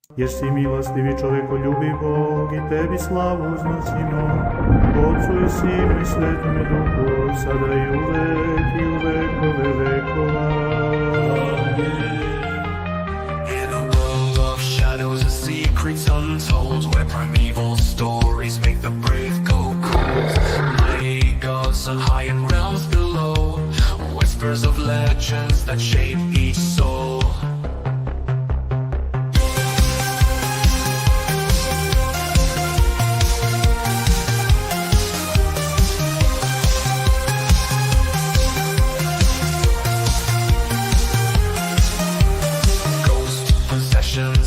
Jer si milostivi čovekoljubvi Bog i tebi slavu uznosimo, Otcu i Sinu i Svetome Duhu, sada i u vekove vekova. In a world of shadows and secrets untold, where primeval stories make the brave go cold, mighty gods on high and realms below, whispers of legends that shape each soul.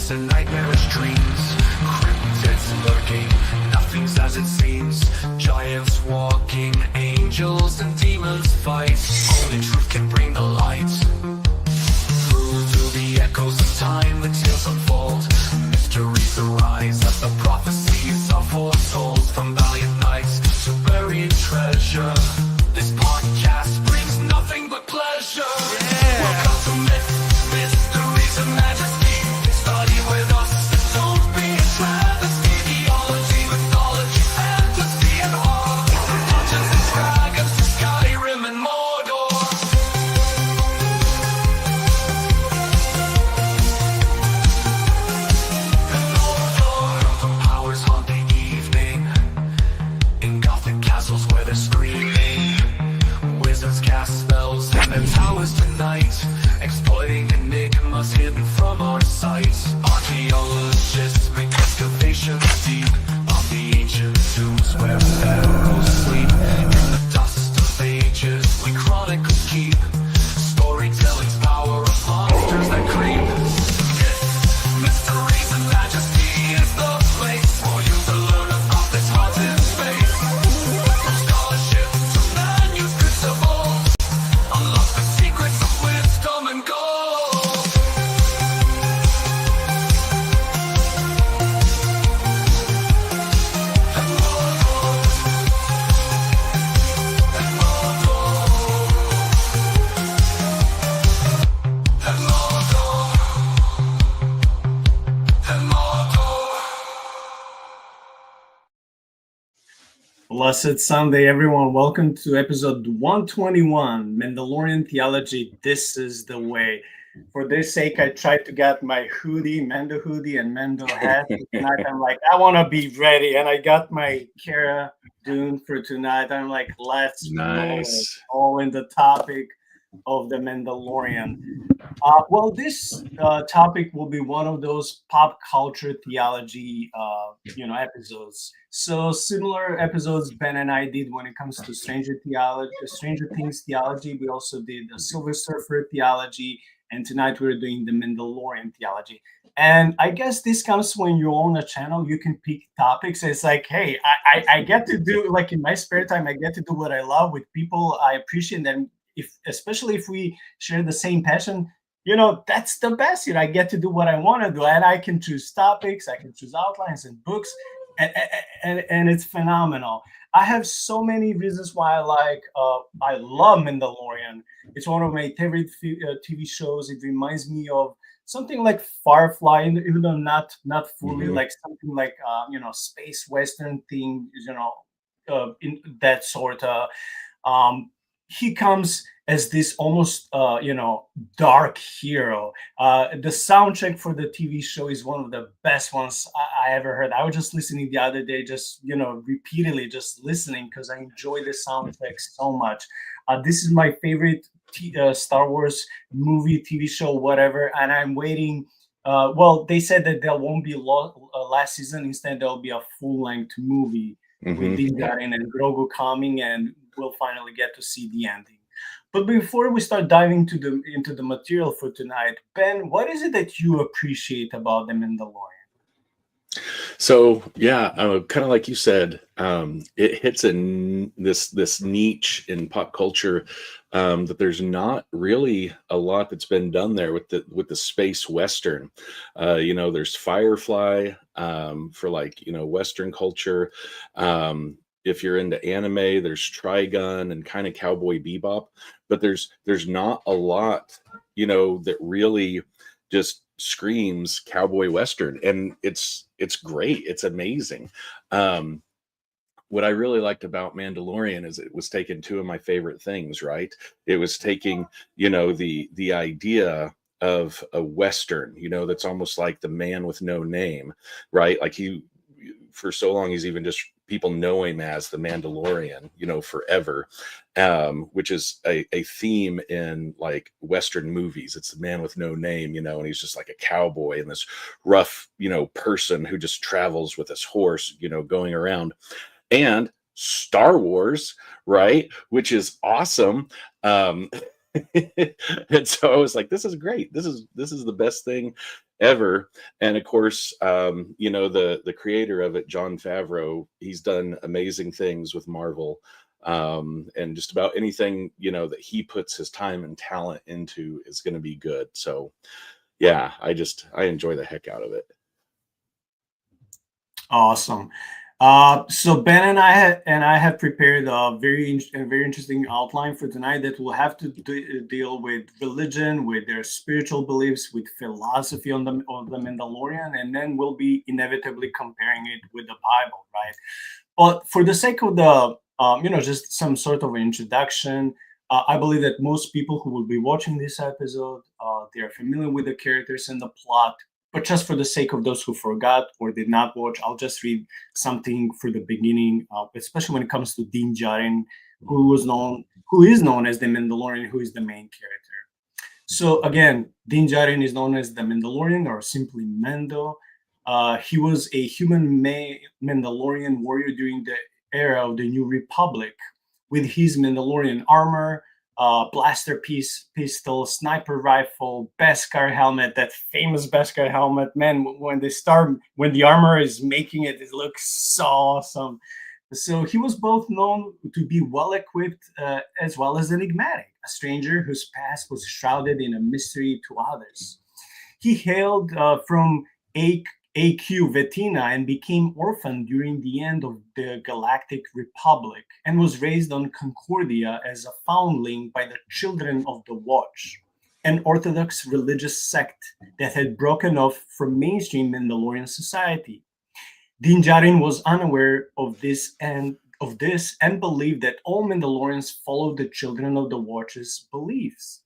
And nightmarish dreams, cryptids lurking, nothing's as it seems, giants walking, angels and demons fight, only truth can bring the light. Through the echoes of time, the tales unfold, mysteries arise as the prophecies are foretold, from valiant knights to buried treasure. This podcast brings nothing but pleasure. Welcome to mysteries and majesty. Study with us, don't be a travesty. Theology, mythology, fantasy, and horror. Dungeons and dragons, Skyrim and Mordor. And Mordor, the powers haunt the evening, in gothic castles where they're screaming. Wizards cast spells in their towers tonight, exploiting enigmas hidden from our sight. Archaeologists make excavations deep on the ancient tombs where pharaohs sleep. In the dust of ages we chronicles keep, storytelling's power of monsters that creep. Mysteries and majesty is the place for you to learn about this haunted space. From scholarship to manuscripts of old, unlock the secrets of wisdom and gold. And Mordor, and Mordor, and Mordor, and Mordor. Blessed Sunday, everyone. Welcome to episode 121, Mandalorian Theology. This is the way. For their sake, I tried to get my Mando hoodie and Mando hat. Tonight, I'm like, I want to be ready. And I got my Cara Dune for tonight. I'm like, let's Nice. go. All in the topic of the Mandalorian. Well, this topic will be one of those pop culture theology, episodes. So similar episodes Ben and I did when it comes to Stranger Things theology. We also did the Silver Surfer theology, and tonight we're doing the Mandalorian theology. And I guess this comes when you own a channel, you can pick topics. It's like, hey, I get to do, like, in my spare time, I get to do what I love with people I appreciate them. Especially if we share the same passion, that's the best. I get to do what I want to do, and I can choose topics, I can choose outlines and books, and it's phenomenal. I have so many reasons why I love Mandalorian. It's one of my favorite TV shows. It reminds me of something like Firefly, even though not fully, like something like space western thing, in that sort of. He comes as this almost dark hero. The soundtrack for the TV show is one of the best ones I ever heard. I was just listening the other day, just repeatedly just listening, because I enjoy the soundtrack so much. This is my favorite Star Wars movie, TV show, whatever, and I'm waiting. Well, they said that there won't be last season. Instead, there'll be a full-length movie with Din Djarin and Grogu coming, and we'll finally get to see the ending. But before we start diving into the material for tonight, Ben, what is it that you appreciate about The Mandalorian? So yeah, kind of like you said, it hits this niche in pop culture that there's not really a lot that's been done there with the space western. There's Firefly for Western culture. If you're into anime, there's Trigun and kind of Cowboy Bebop, but there's not a lot that really just screams cowboy western, and it's great. It's amazing. What I really liked about Mandalorian is it was taking two of my favorite things, right? It was taking, the idea of a western, that's almost like the man with no name, right? Like for so long, he's even just people know him as the Mandalorian, forever, which is a theme in like Western movies. It's the man with no name, and he's just like a cowboy and this rough, person who just travels with his horse, going around. And Star Wars, right? Which is awesome. And so I was like, this is great. This is the best thing ever. And of course, the creator of it, Jon Favreau, he's done amazing things with Marvel. And just about anything, that he puts his time and talent into is going to be good. So yeah, I enjoy the heck out of it. Awesome. So Ben and I have prepared a very interesting outline for tonight that will have to deal with religion, with their spiritual beliefs, with philosophy on the Mandalorian, and then we'll be inevitably comparing it with the Bible, right? But for the sake of the just some sort of introduction, I believe that most people who will be watching this episode, they are familiar with the characters and the plot. But just for the sake of those who forgot or did not watch, I'll just read something for the beginning, especially when it comes to Din Djarin, who is known as the Mandalorian, who is the main character. So again, Din Djarin is known as the Mandalorian, or simply Mando. He was a human Mandalorian warrior during the era of the New Republic, with his Mandalorian armor, blaster pistol, sniper rifle, Beskar helmet, that famous Beskar helmet. Man, when the armor is making it, it looks so awesome. So he was both known to be well equipped as well as enigmatic, a stranger whose past was shrouded in a mystery to others. He hailed from AQ Vetina and became orphaned during the end of the Galactic Republic, and was raised on Concordia as a foundling by the Children of the Watch, an Orthodox religious sect that had broken off from mainstream Mandalorian society. Din Djarin was unaware of this and believed that all Mandalorians followed the Children of the Watch's beliefs.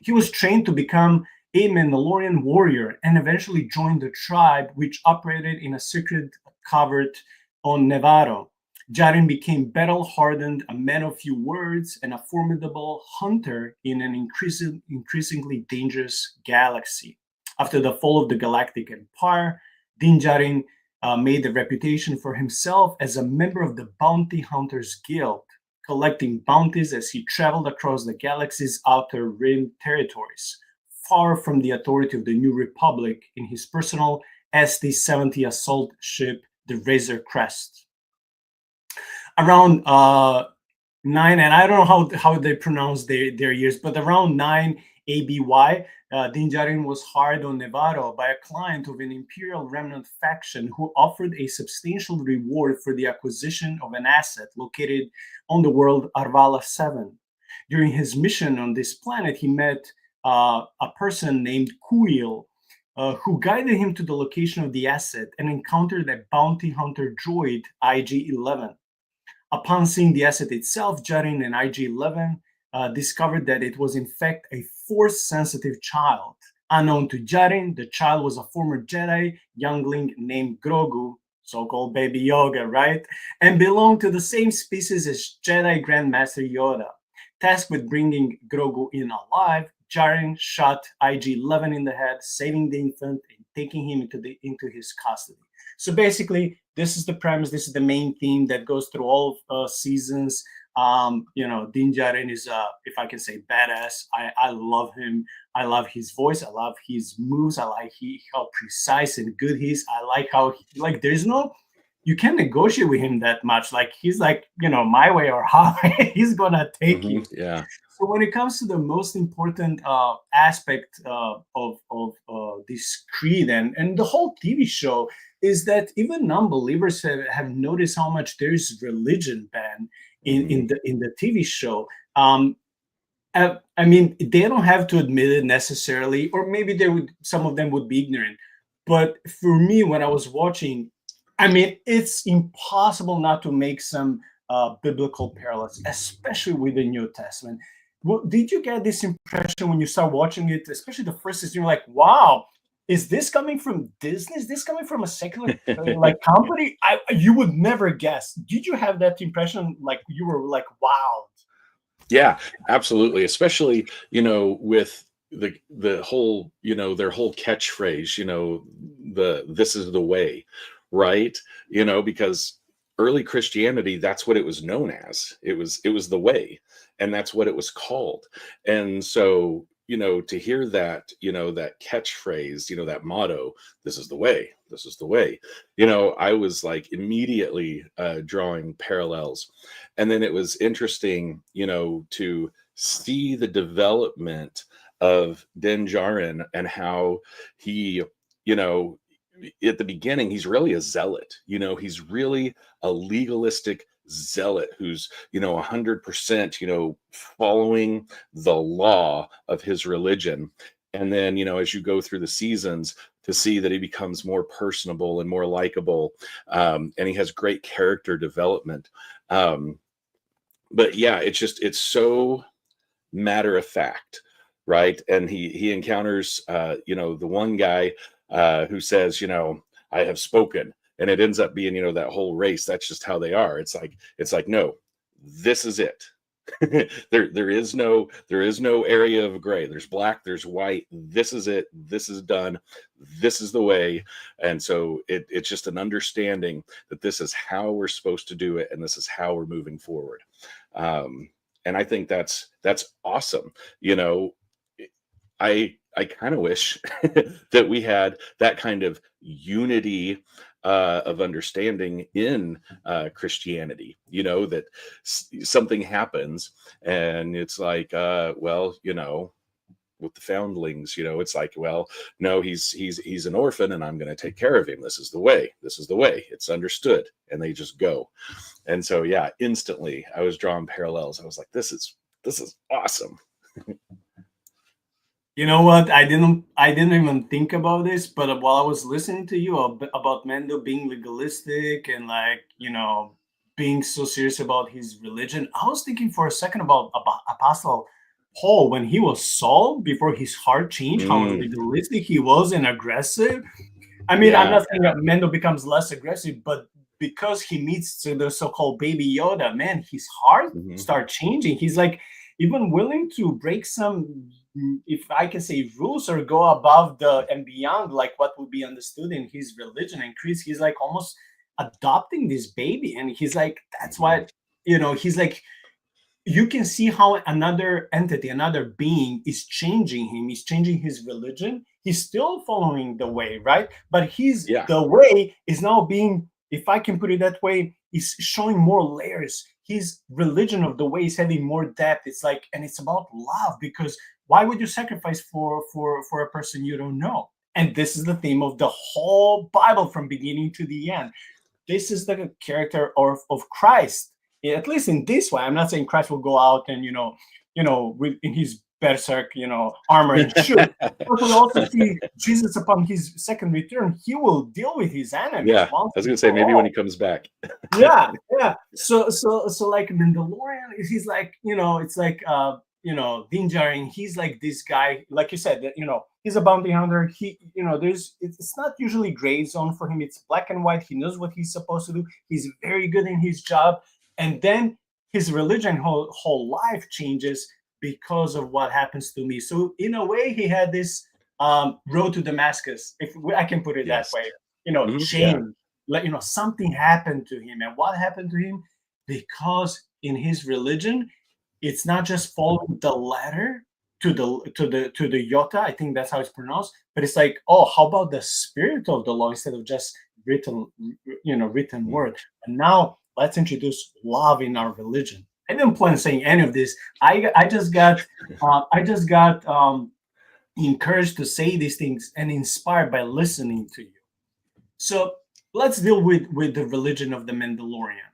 He was trained to become a Mandalorian warrior and eventually joined the tribe, which operated in a secret covert on Nevarro. Djarin became battle-hardened, a man of few words, and a formidable hunter in an increasingly dangerous galaxy. After the fall of the Galactic Empire, Din Djarin made a reputation for himself as a member of the Bounty Hunters Guild, collecting bounties as he traveled across the galaxy's outer rim territories, far from the authority of the New Republic, in his personal ST-70 assault ship, the Razor Crest. Around 9, and I don't know how they pronounce their years, but around 9 ABY, Din Djarin was hired on Nevarro by a client of an Imperial Remnant faction who offered a substantial reward for the acquisition of an asset located on the world Arvala 7. During his mission on this planet, he met a person named Kuil, who guided him to the location of the asset and encountered a bounty hunter droid, IG-11. Upon seeing the asset itself, Djarin and IG-11 discovered that it was in fact a Force-sensitive child. Unknown to Djarin, the child was a former Jedi youngling named Grogu, so-called Baby Yoda, right? And belonged to the same species as Jedi Grandmaster Yoda. Tasked with bringing Grogu in alive, Djarin shot IG-11 in the head, saving the infant and taking him into his custody. So basically, this is the premise. This is the main theme that goes through all seasons. Din Djarin is, if I can say, badass. I love him. I love his voice. I love his moves. I like how precise and good he is. I like how you can't negotiate with him that much. Like he's like, my way or highway. He's gonna take you. Yeah. So when it comes to the most important aspect of this creed and the whole TV show, is that even non-believers have noticed how much there's religion, Ben, in the TV show. I mean, they don't have to admit it necessarily, or maybe they would. Some of them would be ignorant. But for me, when I was watching, I mean, it's impossible not to make some biblical parallels, especially with the New Testament. Well, did you get this impression when you start watching it, especially the first season? You're like, wow, is this coming from Disney? Is this coming from a secular like company? You would never guess. Did you have that impression? Like you were like, wow. Yeah, absolutely. Especially, with the whole, their whole catchphrase, the this is the way, right? Because early Christianity, that's what it was known as. It was the way, and that's what it was called. And so, to hear that, that catchphrase, that motto, this is the way, this is the way, I was like immediately drawing parallels. And then it was interesting, to see the development of Din Djarin and how he, at the beginning, he's really a zealot. He's really a legalistic zealot who's 100% following the law of his religion. And then as you go through the seasons, to see that he becomes more personable and more likable, and he has great character development. But yeah, it's so matter of fact, right? And he encounters the one guy who says, I have spoken, and it ends up being, that whole race. That's just how they are. It's like, no, this is it. there is no area of gray. There's black, there's white. This is it. This is done. This is the way. And so it's just an understanding that this is how we're supposed to do it, and this is how we're moving forward. And I think that's awesome. I kind of wish that we had that kind of unity of understanding in Christianity, that something happens and it's like, with the foundlings, it's like, well, no, he's an orphan and I'm going to take care of him. This is the way. This is the way. It's understood. And they just go. And so, yeah, instantly I was drawing parallels. I was like, this is awesome. You know what? I didn't even think about this, but while I was listening to you about Mendo being legalistic and being so serious about his religion, I was thinking for a second about Apostle Paul when he was Saul before his heart changed, how legalistic he was and aggressive. I mean, I'm not saying that Mendo becomes less aggressive, but because he meets the so-called baby Yoda, man, his heart starts changing. He's like even willing to break some, if I can say, rules or go above and beyond like what would be understood in his religion and creeds. He's like almost adopting this baby, and he's like, that's why, he's like, you can see how another entity, another being is changing him. He's changing his religion. He's still following the way, right? But the way is now being, if I can put it that way, is showing more layers. His religion of the way is having more depth. It's like, and it's about love, because why would you sacrifice for a person you don't know? And this is the theme of the whole Bible from beginning to the end. This is the character of Christ, at least in this way. I'm not saying Christ will go out and in his berserk armor and shoot. But we also see Jesus upon his second return. He will deal with his enemies. Yeah, I was gonna say maybe when he comes back. yeah. So like Mandalorian, he's like it's like Din Djarin. He's like this guy, like you said, that he's a bounty hunter. He it's not usually gray zone for him. It's black and white. He knows what he's supposed to do. He's very good in his job, and then his religion whole life changes because of what happens to me. So in a way, he had this road to Damascus, if I can put it that way. Shame, like something happened to him, and what happened to him? Because in his religion, it's not just following the letter to the Yota. I think that's how it's pronounced. But it's like, oh, how about the spirit of the law instead of just written word? And now let's introduce love in our religion. I didn't plan on saying any of this. I just got encouraged to say these things and inspired by listening to you. So let's deal with the religion of the Mandalorian.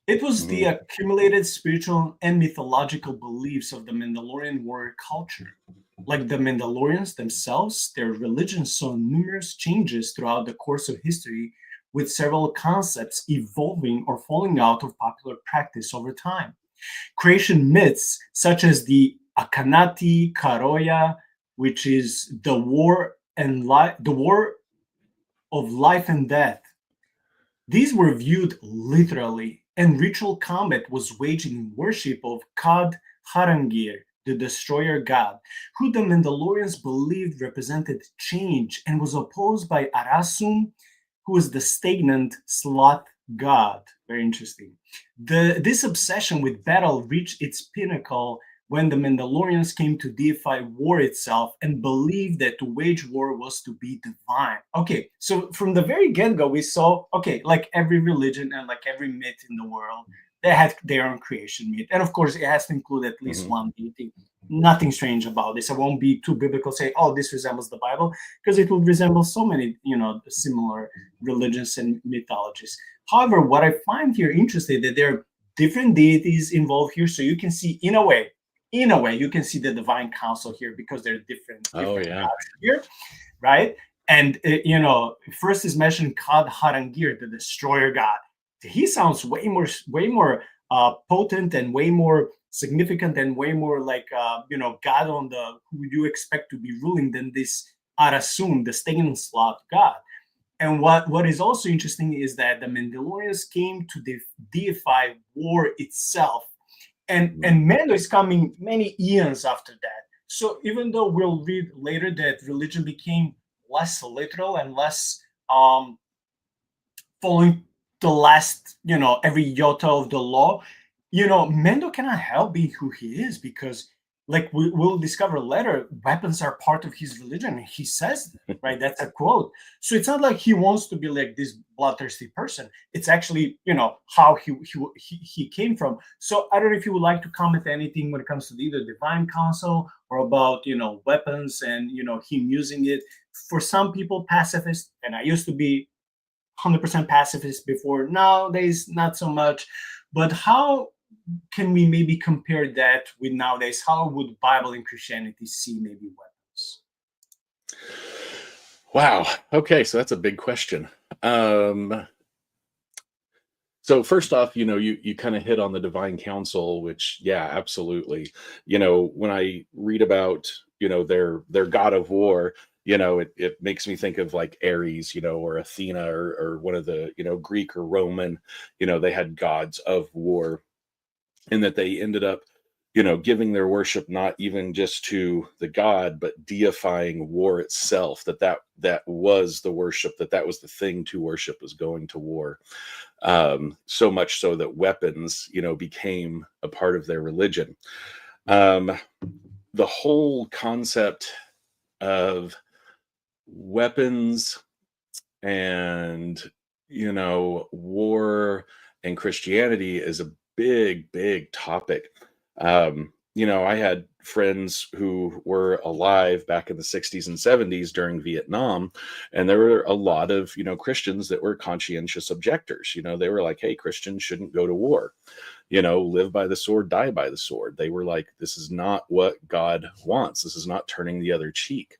It was the accumulated spiritual and mythological beliefs of the Mandalorian warrior culture. Like the Mandalorians themselves, their religion saw numerous changes throughout the course of history, with several concepts evolving or falling out of popular practice over time. Creation myths such as the Akanati Karoya, which is the war of life and death. These were viewed literally, and ritual combat was waged in worship of Kad Harangir, the destroyer god, who the Mandalorians believed represented change and was opposed by Arasum, who is the stagnant sloth god. Very interesting. This obsession with battle reached its pinnacle when the Mandalorians came to deify war itself and believed that to wage war was to be divine. Okay, so from the very get-go, we saw, okay, like every religion and like every myth in the world, they had their own creation myth. And of course, it has to include at least one deity. Nothing strange about this. I won't be too biblical, say, oh, this resembles the Bible, because it will resemble so many, similar religions and mythologies. However, what I find here interesting that there are different deities involved here. So you can see, in a way, you can see the divine council here because there are different gods here, right? And first is mentioned Kad Harangir, the destroyer god. He sounds way more potent and way more significant and way more like god on the who you expect to be ruling than this Arasum, the stagnant sloth god. And what is also interesting is that the Mandalorians came to deify war itself. And Mando is coming many eons after that. So even though we'll read later that religion became less literal and less following the last, every iota of the law, Mando cannot help being who he is because, like we'll discover later, weapons are part of his religion. He says that, right? That's a quote. So it's not like he wants to be like this bloodthirsty person. It's actually, how he came from. So I don't know if you would like to comment anything when it comes to either divine council or about, weapons and, him using it. For some people, pacifist, and I used to be 100% pacifist before. Nowadays, not so much. But how can we maybe compare that with nowadays? How would Bible and Christianity see maybe weapons? Wow. Okay, so that's a big question. So first off, you kind of hit on the divine council, which, yeah, absolutely. When I read about, their god of war, it makes me think of like Ares, or Athena or one of the, Greek or Roman, they had gods of war, and that they ended up, giving their worship not even just to the god, but deifying war itself, that was the worship, that was the thing to worship, was going to war. So much so that weapons, became a part of their religion. The whole concept of weapons and, war and Christianity is a big topic. I had friends who were alive back in the 60s and 70s during Vietnam, and there were a lot of, Christians that were conscientious objectors. They were like, hey, Christians shouldn't go to war, live by the sword, die by the sword. They were like, this is not what God wants. This is not turning the other cheek.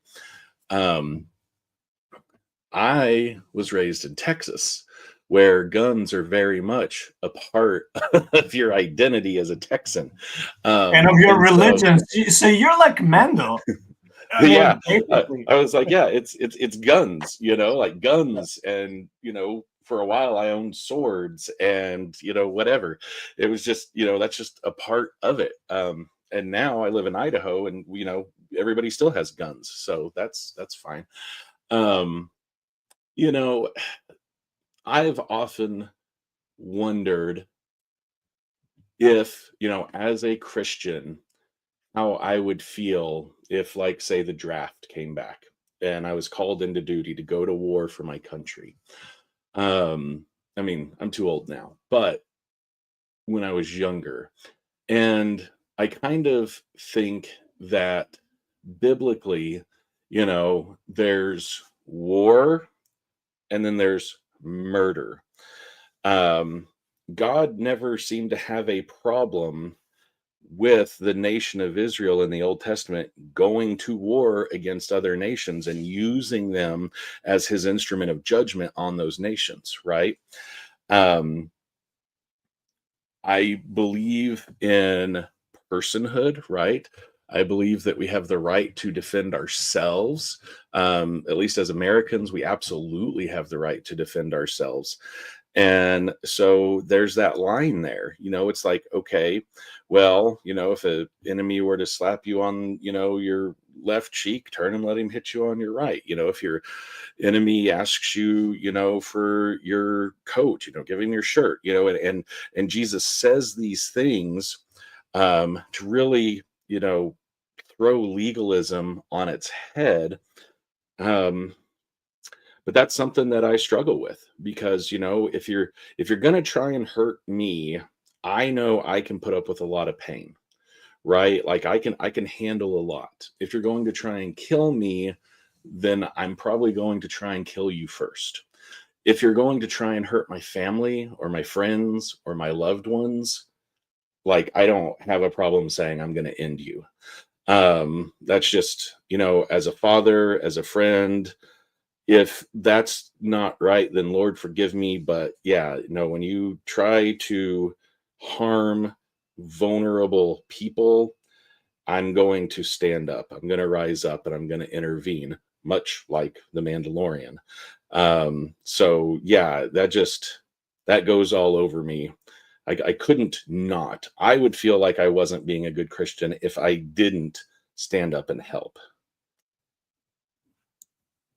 I was raised in Texas, where guns are very much a part of your identity as a Texan. And of your religion. So you're like Mando. I was like, yeah, it's guns, like guns. And, for a while I owned swords and, whatever. It was just, that's just a part of it. And now I live in Idaho and, everybody still has guns. So that's fine. I've often wondered if, as a Christian, how I would feel if, like, say, the draft came back and I was called into duty to go to war for my country. I'm too old now, but when I was younger, and I kind of think that biblically, there's war and then there's murder. God never seemed to have a problem with the nation of Israel in the Old Testament going to war against other nations and using them as his instrument of judgment on those nations, right? Um, I believe in personhood, right? I believe that we have the right to defend ourselves. At least as Americans, we absolutely have the right to defend ourselves. And so there's that line there. It's like, okay, well, if an enemy were to slap you on, your left cheek, turn and let him hit you on your right. If your enemy asks you, for your coat, give him your shirt, and Jesus says these things to really, throw legalism on its head. But that's something that I struggle with because, if you're going to try and hurt me, I know I can put up with a lot of pain, right? Like I can handle a lot. If you're going to try and kill me, then I'm probably going to try and kill you first. If you're going to try and hurt my family or my friends or my loved ones, like I don't have a problem saying I'm going to end you. That's just, as a father, as a friend, if that's not right, then Lord forgive me. But yeah, when you try to harm vulnerable people, I'm going to stand up. I'm going to rise up and I'm going to intervene, much like the Mandalorian. So yeah, that goes all over me. I couldn't not. I would feel like I wasn't being a good Christian if I didn't stand up and help.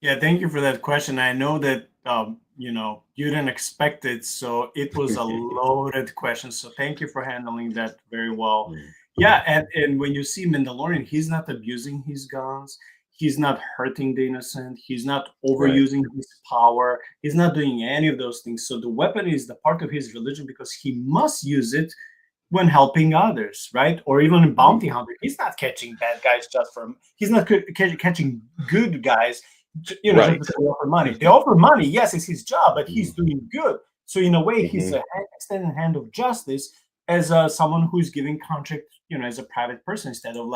Yeah, thank you for that question. I know that you didn't expect it, so it was a loaded question. So thank you for handling that very well. Yeah, and when you see Mandalorian, he's not abusing his guns. He's not hurting the innocent. He's not overusing his power. He's not doing any of those things. So the weapon is the part of his religion because he must use it when helping others, right? Or even a bounty hunter. He's not catching bad guys he's not catching good guys, just because they offer money. They offer money, yes, it's his job, but he's doing good. So in a way, he's an extended hand of justice as someone who's giving contract, as a private person instead of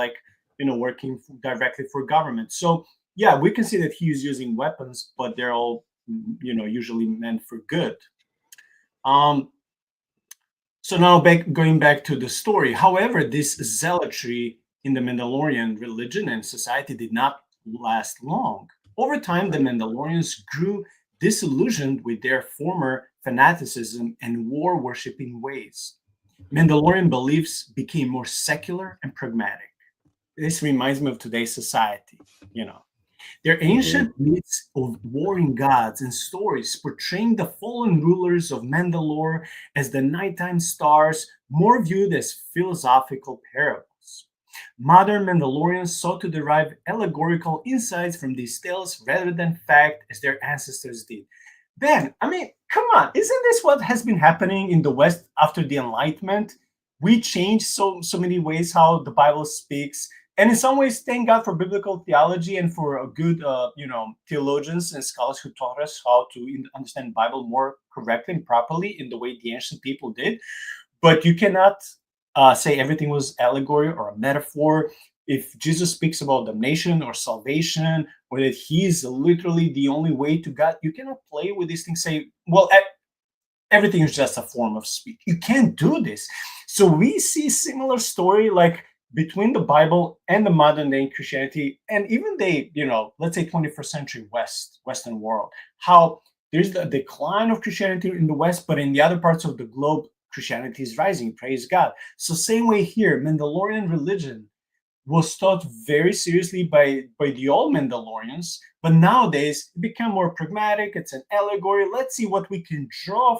working directly for government. So yeah, we can see that he's using weapons, but they're all, usually meant for good. So now going back to the story. However, this zealotry in the Mandalorian religion and society did not last long. Over time, the Mandalorians grew disillusioned with their former fanaticism and war-worshipping ways. Mandalorian beliefs became more secular and pragmatic. This reminds me of today's society, Their ancient myths of warring gods and stories portraying the fallen rulers of Mandalore as the nighttime stars, more viewed as philosophical parables. Modern Mandalorians sought to derive allegorical insights from these tales rather than fact as their ancestors did. Ben, come on, isn't this what has been happening in the West after the Enlightenment? We changed so many ways how the Bible speaks. And in some ways, thank God for biblical theology and for a good, theologians and scholars who taught us how to understand the Bible more correctly and properly in the way the ancient people did. But you cannot say everything was allegory or a metaphor. If Jesus speaks about damnation or salvation, or that he's literally the only way to God, you cannot play with these things. Say, well, everything is just a form of speech. You can't do this. So we see similar story between the Bible and the modern day Christianity, and even let's say 21st century Western world, how there's the decline of Christianity in the West, but in the other parts of the globe, Christianity is rising, praise God. So same way here, Mandalorian religion was taught very seriously by the old Mandalorians, but nowadays it become more pragmatic. It's an allegory. Let's see what we can draw,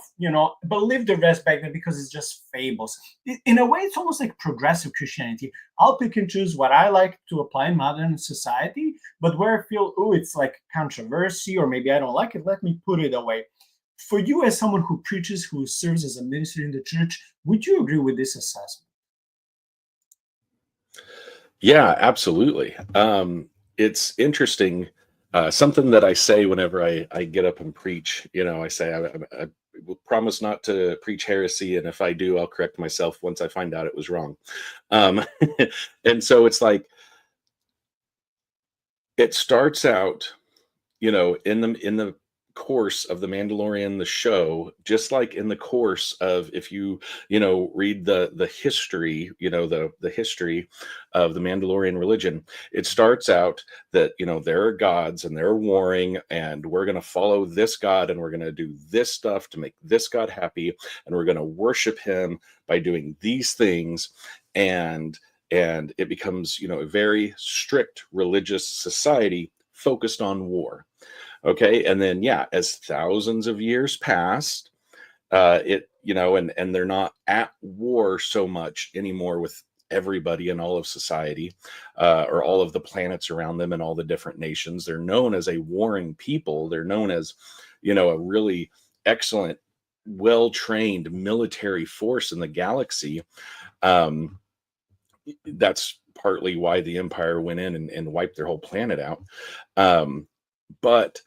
but leave the rest back there because it's just fables. In a way, it's almost like progressive Christianity. I'll pick and choose what I like to apply in modern society, but where I feel, it's like controversy, or maybe I don't like it, let me put it away. For you, as someone who preaches, who serves as a minister in the church, would you agree with this assessment? Yeah, absolutely. It's interesting. Something that I say whenever I get up and preach, I say, promise not to preach heresy, and if I do, I'll correct myself once I find out it was wrong. Um, and so it's like it starts out, in the course of the Mandalorian, the show, just like in the course of, if you read the history, the history of the Mandalorian religion, it starts out that there are gods and they're warring, and we're going to follow this god, and we're going to do this stuff to make this god happy, and we're going to worship him by doing these things, and it becomes a very strict religious society focused on war. Okay. And then, as thousands of years passed, and they're not at war so much anymore with everybody in all of society, or all of the planets around them and all the different nations. They're known as a warring people. They're known as, a really excellent, well-trained military force in the galaxy. That's partly why the Empire went in and wiped their whole planet out. But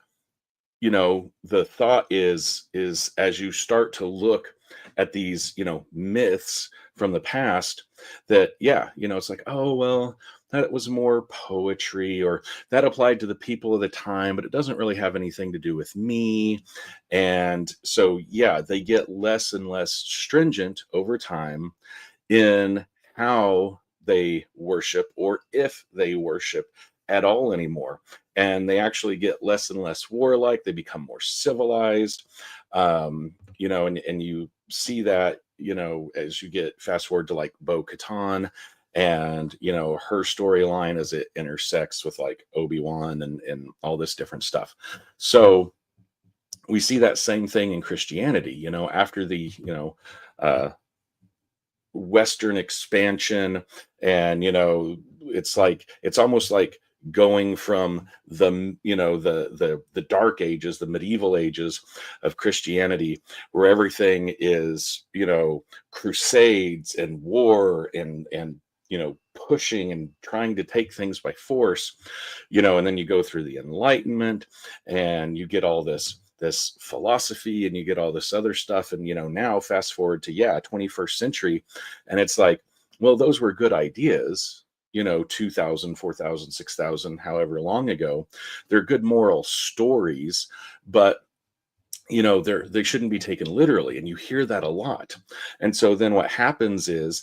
the thought is as you start to look at these myths from the past, that it's like, oh well, that was more poetry, or that applied to the people of the time, but it doesn't really have anything to do with me. And so they get less and less stringent over time in how they worship, or if they worship at all anymore. And they actually get less and less warlike. They become more civilized, and you see that, as you get fast forward to like Bo-Katan, and her storyline as it intersects with like Obi-Wan and all this different stuff. So we see that same thing in Christianity, after the Western expansion, and it's almost like going from the dark ages, the medieval ages of Christianity, where everything is crusades and war and pushing and trying to take things by force, and then you go through the Enlightenment, and you get all this philosophy, and you get all this other stuff, and now fast forward to 21st century, and it's like, well, those were good ideas 2,000, 4,000, 6,000, however long ago. They're good moral stories, but they shouldn't be taken literally, and you hear that a lot. And so then what happens is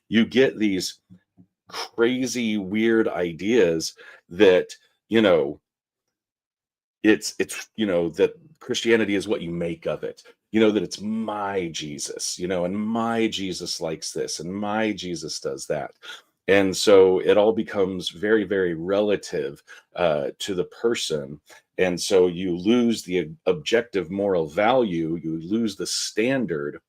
you get these crazy weird ideas that it's that Christianity is what you make of it, that it's my Jesus, and my Jesus likes this, and my Jesus does that. And so it all becomes very, very relative to the person. And so you lose the objective moral value, you lose the standard,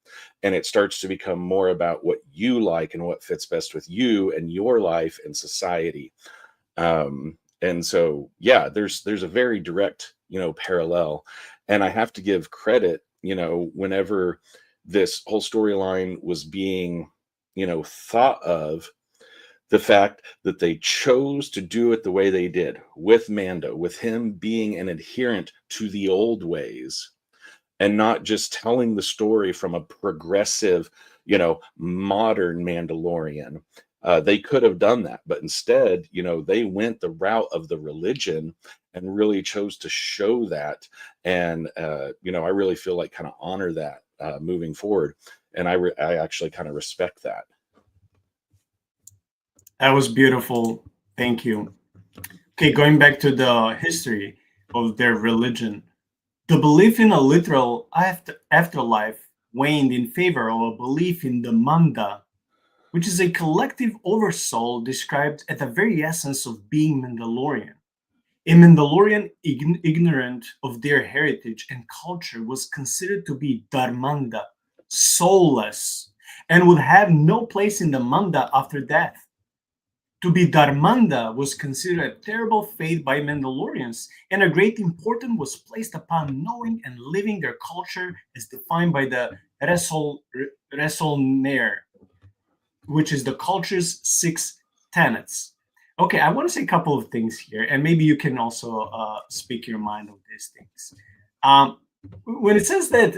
and it starts to become more about what you like and what fits best with you and your life and society. And so, there's a very direct, parallel. And I have to give credit, whenever this whole storyline was being, thought of, the fact that they chose to do it the way they did with Mando, with him being an adherent to the old ways, and not just telling the story from a progressive, modern Mandalorian. They could have done that, but instead, they went the route of the religion and really chose to show that. And, I really feel like kind of honor that moving forward. And I actually kind of respect that. That was beautiful. Thank you. Okay, going back to the history of their religion, the belief in a literal afterlife waned in favor of a belief in the Manda, which is a collective oversoul described at the very essence of being Mandalorian. A Mandalorian ignorant of their heritage and culture was considered to be Dharmanda, soulless, and would have no place in the Manda after death. To be Dharmanda was considered a terrible fate by Mandalorians, and a great importance was placed upon knowing and living their culture as defined by the Resolner, which is the culture's 6 tenets. Okay, I want to say a couple of things here, and maybe you can also speak your mind on these things. when it says that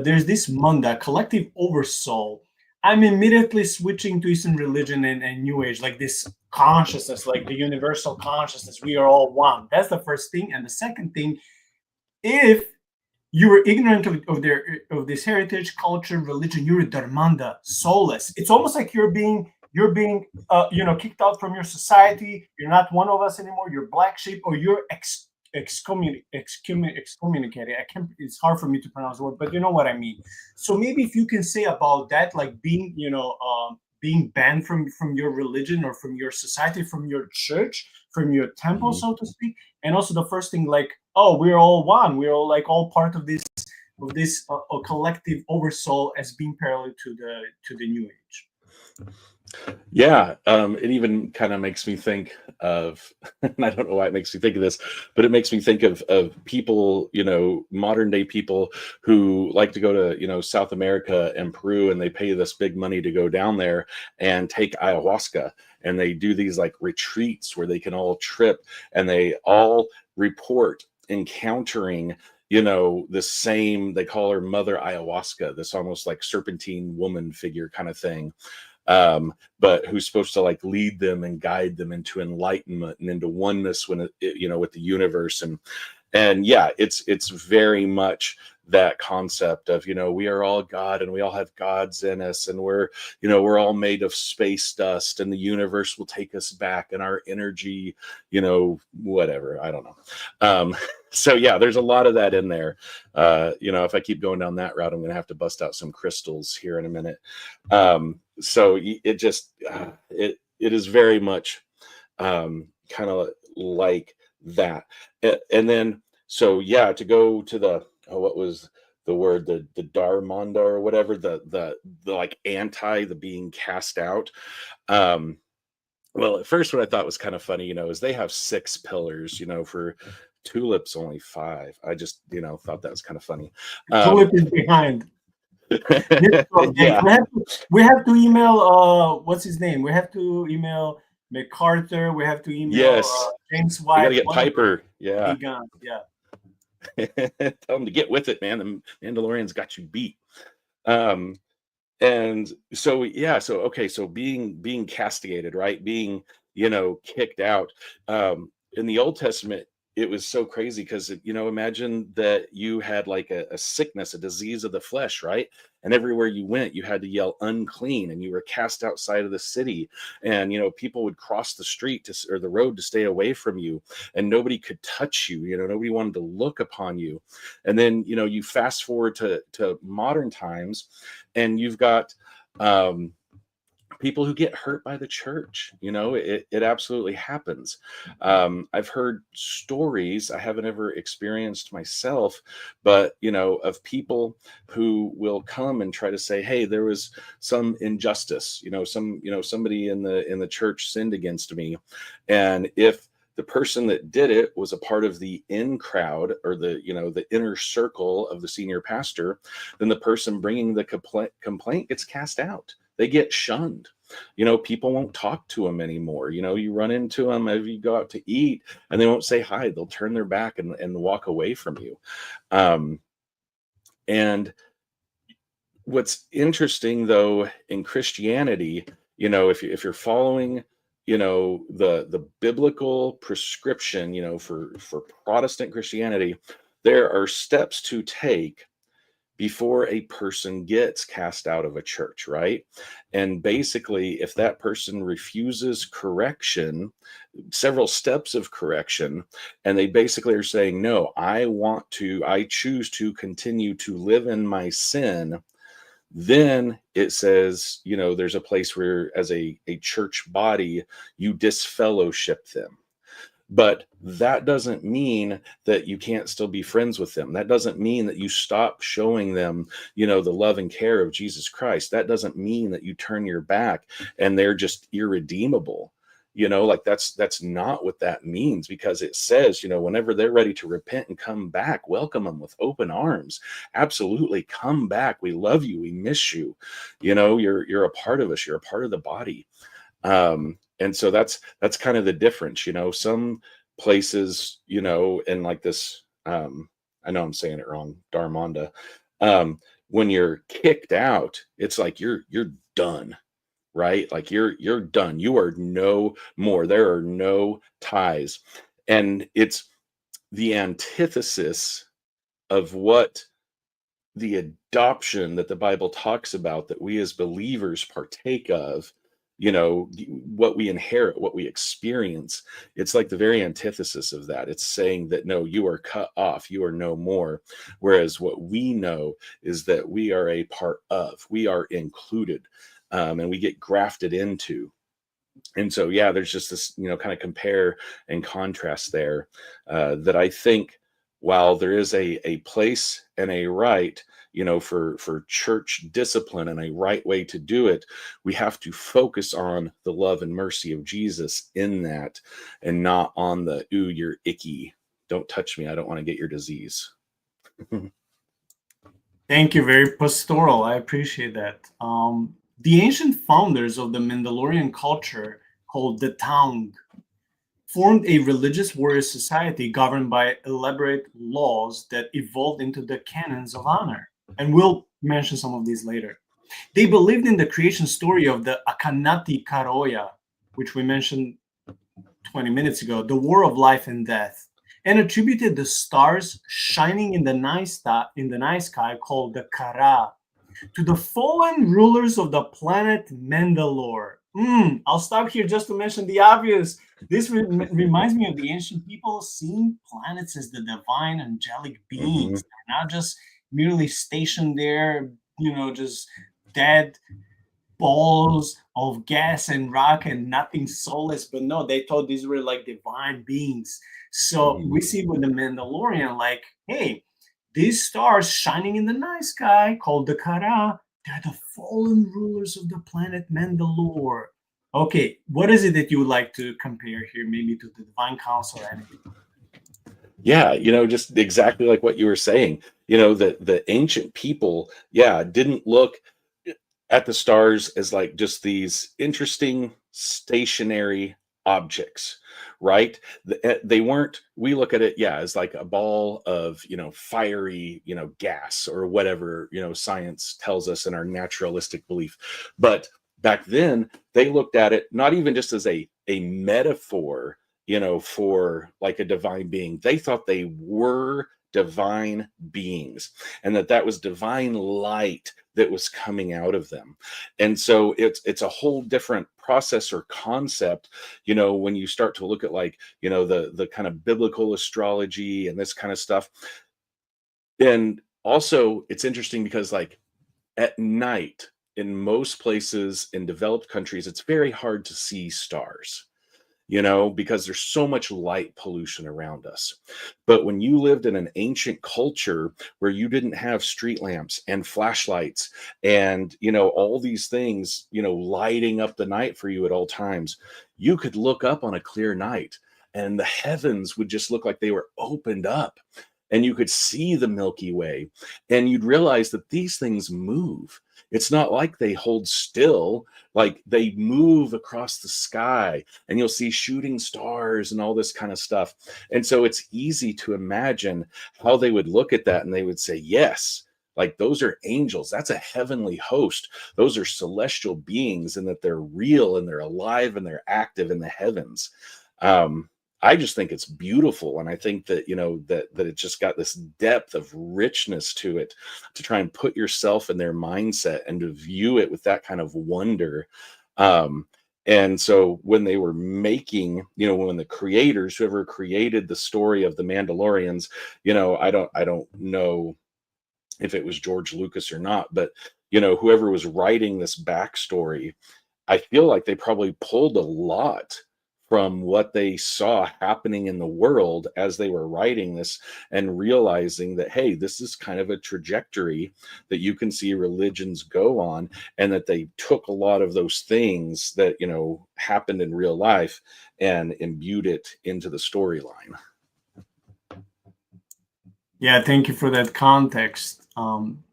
there's this manda, collective oversoul, I'm immediately switching to Eastern religion and New Age, like this consciousness, like the universal consciousness. We are all one. That's the first thing. And the second thing, if you were ignorant of this heritage, culture, religion, you're a dharmanda, soulless. It's almost like you're being kicked out from your society. You're not one of us anymore. You're black sheep, or you're excommunicated. I can't. It's hard for me to pronounce the word, but you know what I mean. So maybe if you can say about that, like being, being banned from your religion or from your society, from your church, from your temple, so to speak, and also the first thing, like, oh, we're all one. We're all like all part of this collective oversoul as being parallel to the New Age. Yeah, it even kind of makes me think of, and I don't know why it makes me think of this, but it makes me think of people, modern day people who like to go to, South America and Peru, and they pay this big money to go down there and take ayahuasca, and they do these like retreats where they can all trip, and they all report encountering the same, they call her Mother Ayahuasca, this almost like serpentine woman figure kind of thing, but who's supposed to like lead them and guide them into enlightenment and into oneness with the universe. And yeah, it's very much that concept of, we are all God and we all have gods in us, and we're all made of space dust, and the universe will take us back, and our energy, whatever, I don't know. So yeah, there's a lot of that in there. If I keep going down that route, I'm going to have to bust out some crystals here in a minute. So it just, it is very much kind of like that. And then, so yeah, to go to the, what was the word, the Dharmanda or whatever, the like the being cast out. Well, at first what I thought was kind of funny, is they have 6 pillars, for tulips only 5. I just, thought that was kind of funny. Tulip is behind. Yeah. We have to email what's his name? We have to email MacArthur. We have to email James White. We gotta get Piper. Yeah. Yeah. Tell them to get with it, man. The Mandalorian's got you beat. And so yeah, so being castigated, right? Being, kicked out. In the Old Testament, it was so crazy because, imagine that you had like a sickness, a disease of the flesh, right? And everywhere you went, you had to yell unclean, and you were cast outside of the city. And, people would cross the street or the road to stay away from you, and nobody could touch you. Nobody wanted to look upon you. And then, you fast forward to modern times, and you've got, people who get hurt by the church. It absolutely happens. I've heard stories, I haven't ever experienced myself, but of people who will come and try to say, hey, there was some injustice, somebody in the church sinned against me, and if the person that did it was a part of the in crowd, or the inner circle of the senior pastor, then the person bringing the complaint gets cast out. They get shunned. People won't talk to them anymore. You run into them if you go out to eat, and they won't say hi. They'll turn their back and walk away from you. And what's interesting, though, in Christianity, if you're following, the biblical prescription, for Protestant Christianity, there are steps to take before a person gets cast out of a church, right? And basically, if that person refuses correction, several steps of correction, and they basically are saying, no, I choose to continue to live in my sin, then it says, there's a place where, as a church body, you disfellowship them. But that doesn't mean that you can't still be friends with them. That doesn't mean that you stop showing them, the love and care of Jesus Christ. That doesn't mean that you turn your back and they're just irredeemable. That's not what that means, because it says, whenever they're ready to repent and come back, welcome them with open arms. Absolutely, come back. We love you. We miss you. You're a part of us. You're a part of the body. And so that's kind of the difference. Some places, in like this, I know I'm saying it wrong, Darmonda. When you're kicked out, it's like you're done, right? Like you're done. You are no more. There are no ties. And it's the antithesis of what the adoption that the Bible talks about, that we as believers partake of, what we inherit, what we experience. It's like the very antithesis of that. It's saying that no, you are cut off, you are no more. Whereas what we know is that we are a part of, we are included, and we get grafted into. And so, yeah, there's just this, kind of compare and contrast there, that I think, while there is a place and a right, for church discipline and a right way to do it, we have to focus on the love and mercy of Jesus in that, and not on the, ooh, you're icky. Don't touch me. I don't want to get your disease. Thank you. Very pastoral. I appreciate that. The ancient founders of the Mandalorian culture, called the Taung, formed a religious warrior society governed by elaborate laws that evolved into the canons of honor. And we'll mention some of these later. They believed in the creation story of the Akanati Karoya, which we mentioned 20 minutes ago, the war of life and death, and attributed the stars shining in the night sky, called the Kara, to the fallen rulers of the planet Mandalore. I'll stop here just to mention the obvious. This reminds me of the ancient people seeing planets as the divine angelic beings. They're not just merely stationed there, just dead balls of gas and rock and nothing soulless. But no, they thought these were like divine beings. So we see with the Mandalorian, like, hey, these stars shining in the night sky, called the Kara, they're the fallen rulers of the planet Mandalore. Okay, what is it that you would like to compare here, maybe to the Divine Council or anything? Yeah, just exactly like what you were saying. The ancient people, didn't look at the stars as like just these interesting stationary objects, right? They weren't, we look at it, as like a ball of, fiery, gas or whatever, science tells us in our naturalistic belief. But back then, they looked at it not even just as a metaphor, for like a divine being. They thought they were divine beings, and that was divine light that was coming out of them. And so it's a whole different process or concept, when you start to look at like, the kind of biblical astrology and this kind of stuff. And also it's interesting because like at night, in most places in developed countries, it's very hard to see stars, because there's so much light pollution around us. But when you lived in an ancient culture where you didn't have street lamps and flashlights and, all these things, lighting up the night for you at all times, you could look up on a clear night and the heavens would just look like they were opened up, and you could see the Milky Way, and you'd realize that these things move. It's not like they hold still, like they move across the sky, and you'll see shooting stars and all this kind of stuff. And so it's easy to imagine how they would look at that and they would say, yes, like those are angels. That's a heavenly host. Those are celestial beings, and that they're real and they're alive and they're active in the heavens. I just think it's beautiful. And I think that, that it just got this depth of richness to it, to try and put yourself in their mindset and to view it with that kind of wonder. And so when they were making, when the creators, whoever created the story of the Mandalorians, I don't know if it was George Lucas or not, but, whoever was writing this backstory, I feel like they probably pulled a lot from what they saw happening in the world as they were writing this, and realizing that, hey, this is kind of a trajectory that you can see religions go on, and that they took a lot of those things that, happened in real life and imbued it into the storyline. Yeah, thank you for that context.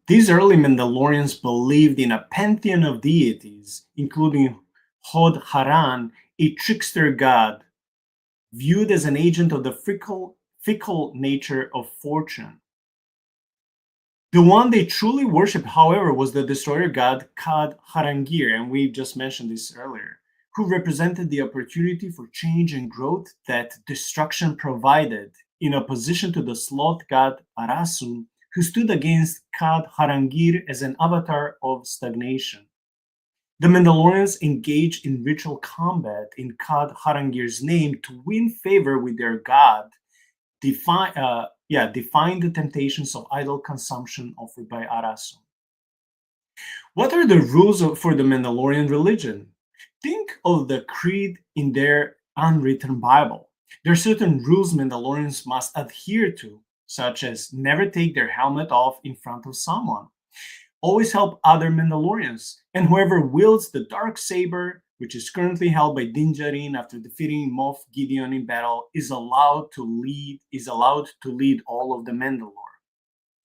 These early Mandalorians believed in a pantheon of deities, including Hod Haran, a trickster god, viewed as an agent of the fickle nature of fortune. The one they truly worshipped, however, was the destroyer god Kad Harangir, and we just mentioned this earlier, who represented the opportunity for change and growth that destruction provided, in opposition to the sloth god Arasun, who stood against Kad Harangir as an avatar of stagnation. The Mandalorians engaged in ritual combat in Kad Harangir's name to win favor with their god, defying the temptations of idol consumption offered by Arasun. What are the rules for the Mandalorian religion? Think of the creed in their unwritten Bible. There are certain rules Mandalorians must adhere to, such as never take their helmet off in front of someone, always help other Mandalorians, and whoever wields the dark saber, which is currently held by Din Djarin after defeating Moff Gideon in battle, is allowed to lead all of the Mandalore.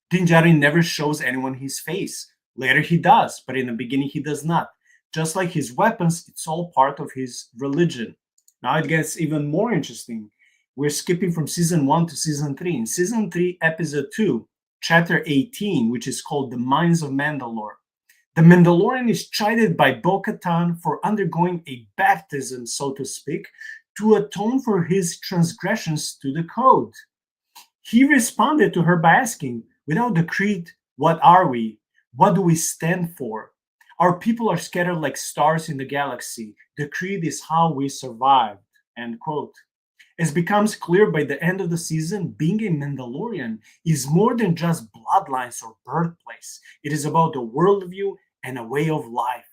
Din Djarin never shows anyone his face. Later he does, but in the beginning he does not. Just like his weapons, it's all part of his religion. Now it gets even more interesting. We're skipping from season 1 to season 3. In season 3, episode 2, chapter 18, which is called The Mines of Mandalore, the Mandalorian is chided by Bo-Katan for undergoing a baptism, so to speak, to atone for his transgressions to the code. He responded to her by asking, without the creed, what are we? What do we stand for? Our people are scattered like stars in the galaxy. The creed is how we survived. End quote. As becomes clear by the end of the season, being a Mandalorian is more than just bloodlines or birthplace. It is about the worldview and a way of life.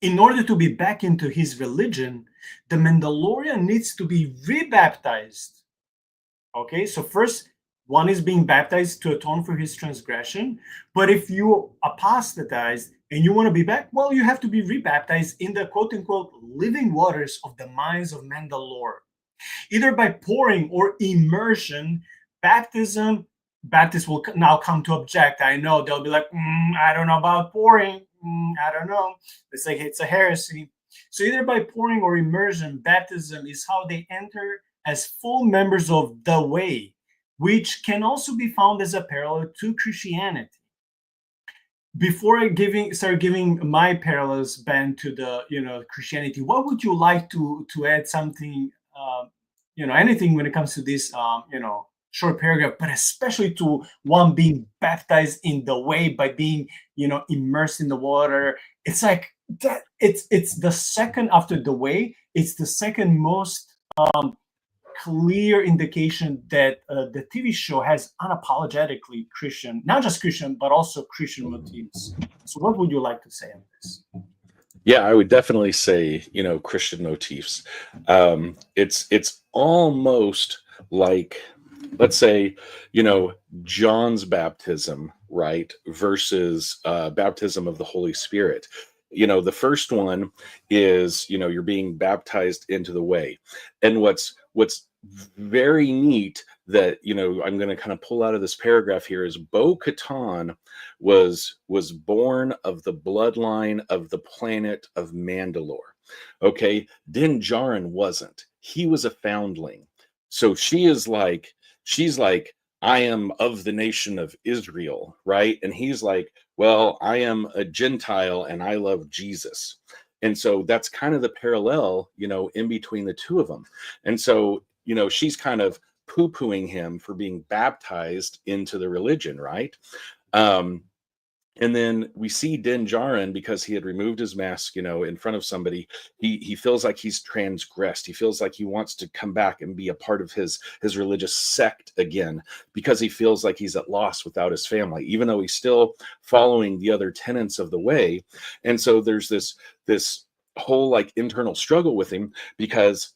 In order to be back into his religion, the Mandalorian needs to be rebaptized. Okay, so first, one is being baptized to atone for his transgression. But if you apostatize and you want to be back, well, you have to be rebaptized in the quote-unquote living waters of the mines of Mandalore. Either by pouring or immersion. Baptists will now come to object. I know they'll be like, I don't know about pouring. I don't know. It's like it's a heresy. So either by pouring or immersion, baptism is how they enter as full members of the way, which can also be found as a parallel to Christianity. Before I start giving my parallels, Ben, to the Christianity, what would you like to add something? Anything when it comes to this, short paragraph, but especially to one being baptized in the way by being, immersed in the water. It's like that. It's the second after the way. It's the second most clear indication that the TV show has unapologetically Christian, not just Christian, but also Christian motifs. So, what would you like to say on this? Yeah, I would definitely say, Christian motifs. It's almost like, let's say, John's baptism, right, versus baptism of the Holy Spirit. The first one is, you're being baptized into the way. And what's very neat that, I'm going to kind of pull out of this paragraph here is Bo-Katan was born of the bloodline of the planet of Mandalore. Okay. Din Djarin wasn't. He was a foundling. So she's like, I am of the nation of Israel, right? And he's like, well, I am a Gentile and I love Jesus. And so that's kind of the parallel, in between the two of them. And so, she's kind of poo-pooing him for being baptized into the religion, right? And then we see Din Djarin, because he had removed his mask, in front of somebody. He feels like he's transgressed. He feels like he wants to come back and be a part of his religious sect again, because he feels like he's at loss without his family, even though he's still following the other tenets of the way. And so there's this whole like internal struggle with him, because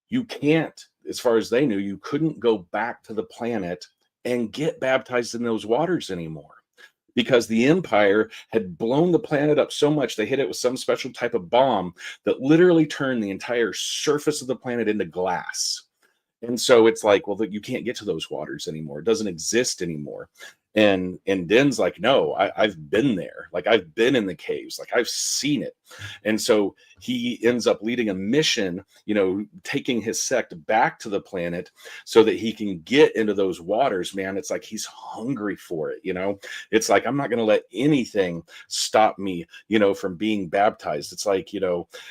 you can't, as far as they knew, you couldn't go back to the planet and get baptized in those waters anymore, because the Empire had blown the planet up so much, they hit it with some special type of bomb that literally turned the entire surface of the planet into glass. And so it's like, well, you can't get to those waters anymore. It doesn't exist anymore. And Din's like, no, I've been there. Like, I've been in the caves. Like, I've seen it. And so he ends up leading a mission, taking his sect back to the planet so that he can get into those waters. Man, it's like he's hungry for it. It's like, I'm not going to let anything stop me, from being baptized. It's like,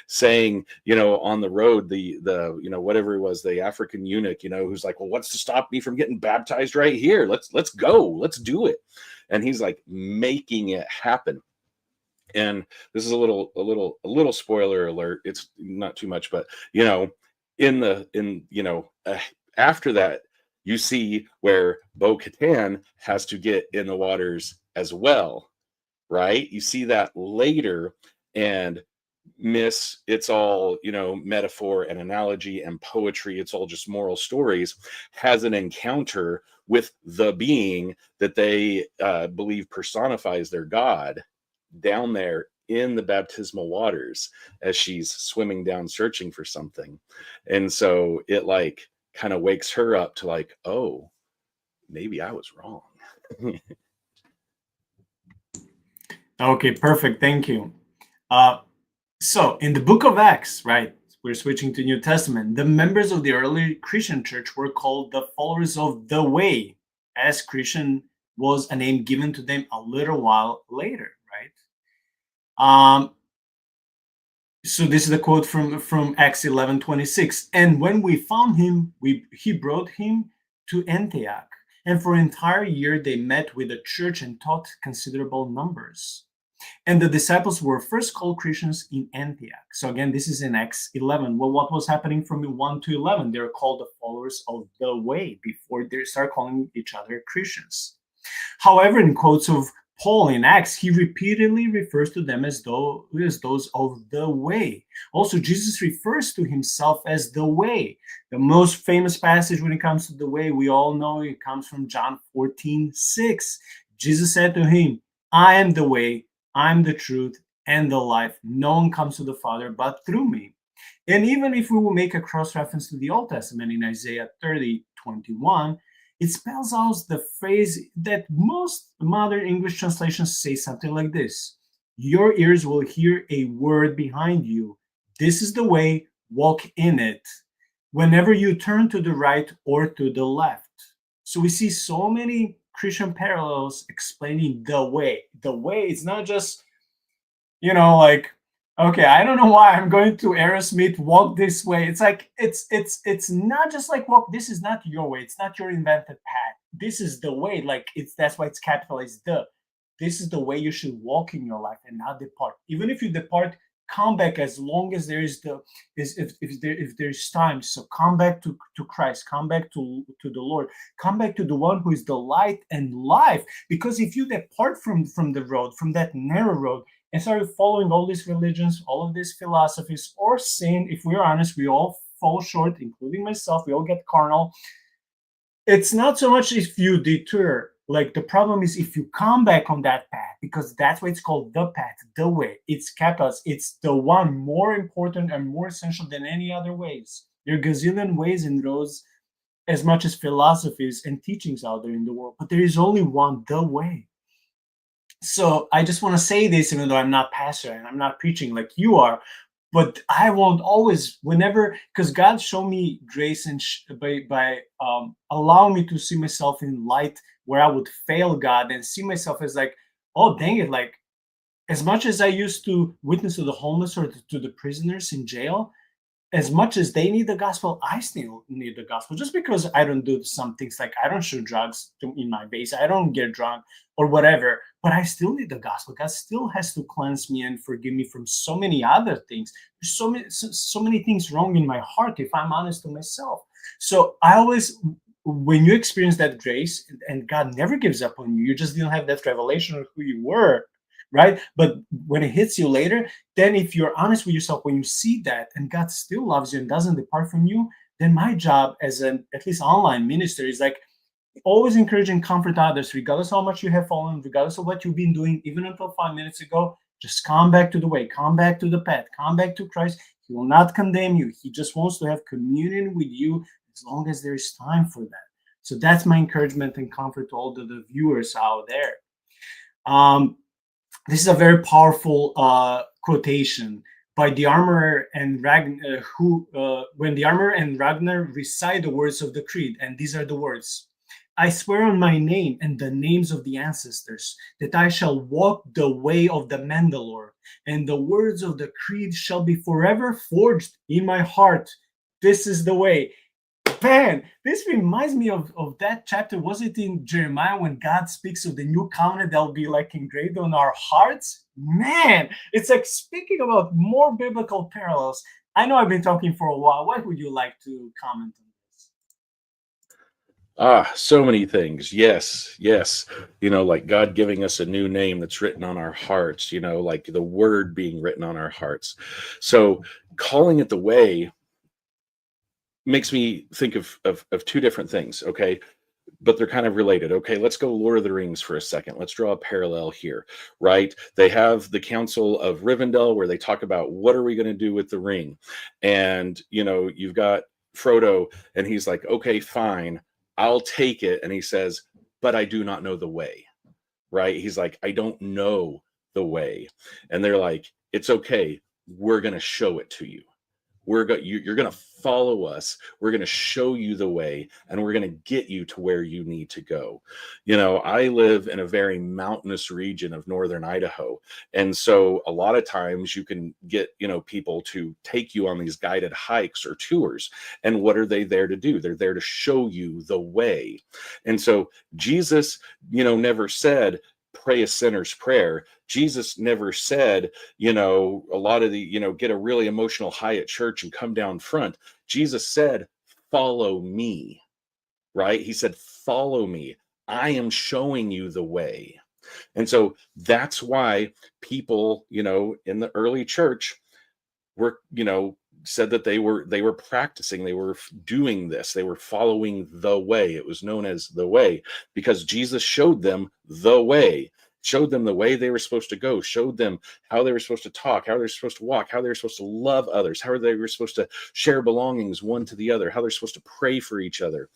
saying, on the road, the whatever it was, the African eunuch, who's like, well, what's to stop me from getting baptized right here? Let's go, let's do it. And he's like making it happen. And this is a little spoiler alert. It's not too much, but after that, you see where Bo-Katan has to get in the waters as well, right? You see that later, and it's all, metaphor and analogy and poetry. It's all just moral stories, has an encounter with the being that they believe personifies their God down there in the baptismal waters as she's swimming down searching for something. And so it like kind of wakes her up to like, oh, maybe I was wrong. Okay, perfect. Thank you. So in the book of Acts, right, we're switching to New Testament, the members of the early Christian church were called the followers of the way, as Christian was a name given to them a little while later, right? So this is a quote from Acts 11:26. And when we found him, he brought him to Antioch. And for an entire year, they met with the church and taught considerable numbers. And the disciples were first called Christians in Antioch. So again, this is in Acts 11. Well, what was happening from 1 to 11? They're called the followers of the way before they start calling each other Christians. However, in quotes of Paul in Acts, he repeatedly refers to them as those of the way. Also, Jesus refers to himself as the way. The most famous passage when it comes to the way, we all know it comes from John 14:6. Jesus said to him, I am the way, I'm the truth, and the life. No one comes to the Father but through me. And even if we will make a cross-reference to the Old Testament in Isaiah 30:21, it spells out the phrase that most modern English translations say something like this. Your ears will hear a word behind you. This is the way, walk in it, whenever you turn to the right or to the left. So we see so many Christian parallels explaining the way. The way is not just, like, okay, I don't know why I'm going to Aerosmith, walk this way. It's like, it's not just like walk, this is not your way. It's not your invented path. This is the way, like that's why it's capitalized the. This is the way you should walk in your life and not depart. Even if you depart, come back as long as there is if there's time. So come back to Christ, come back to the Lord, come back to the one who is the light and life. Because if you depart from the road, from that narrow road, and started following all these religions, all of these philosophies, or sin, if we're honest, we all fall short, including myself. We all get carnal. It's not so much if you deter. Like, the problem is if you come back on that path, because that's why it's called the path, the way. It's capitalized. It's the one more important and more essential than any other ways. There are gazillion ways in those, as much as philosophies and teachings out there in the world, but there is only one, the way. So I just want to say this, even though I'm not pastor and I'm not preaching like you are, but I won't always, whenever, because God showed me grace and by allowing me to see myself in light where I would fail God and see myself as like, oh, dang it, like, as much as I used to witness to the homeless or to the prisoners in jail, as much as they need the gospel, I still need the gospel. Just because I don't do some things, like I don't shoot drugs in my base, I don't get drunk or whatever, but I still need the gospel. God still has to cleanse me and forgive me from so many other things. There's so many things wrong in my heart, if I'm honest to myself. So I always, when you experience that grace, and God never gives up on you, you just didn't have that revelation of who you were, right? But when it hits you later, then if you're honest with yourself, when you see that and God still loves you and doesn't depart from you, then my job as an at least online minister is like always encourage and comfort others, regardless of how much you have fallen, regardless of what you've been doing, even until 5 minutes ago. Just come back to the way, come back to the path, come back to Christ. He will not condemn you. He just wants to have communion with you as long as there is time for that. So that's my encouragement and comfort to all the viewers out there. This is a very powerful quotation by the armor and Ragnar, when the armor and Ragnar recite the words of the creed, and these are the words: I swear on my name and the names of the ancestors that I shall walk the way of the Mandalore, and the words of the creed shall be forever forged in my heart. This is the way. Man, this reminds me of that chapter. Was it in Jeremiah when God speaks of the new covenant that will be like engraved on our hearts? Man, it's like speaking about more biblical parallels. I know I've been talking for a while. What would you like to comment on this? So many things. Yes, yes. Like God giving us a new name that's written on our hearts, like the word being written on our hearts. So calling it the way makes me think of two different things, okay? But they're kind of related. Okay, let's go Lord of the Rings for a second. Let's draw a parallel here, right? They have the Council of Rivendell where they talk about what are we going to do with the ring? And, you've got Frodo and he's like, okay, fine, I'll take it. And he says, but I do not know the way, right? He's like, I don't know the way. And they're like, it's okay. We're going to show it to you. You're going to follow us. We're going to show you the way, and we're going to get you to where you need to go. I live in a very mountainous region of northern Idaho. And so a lot of times you can get, people to take you on these guided hikes or tours. And what are they there to do? They're there to show you the way. And so Jesus, never said, pray a sinner's prayer. Jesus never said, a lot of the, get a really emotional high at church and come down front. Jesus said, follow me, right? He said, follow me. I am showing you the way. And so that's why people, in the early church were, said that they were practicing, they were doing this, they were following the way. It was known as the way because Jesus showed them the way, showed them the way they were supposed to go, showed them how they were supposed to talk, how they were supposed to walk, how they were supposed to love others, how they were supposed to share belongings one to the other, how they're supposed to pray for each other.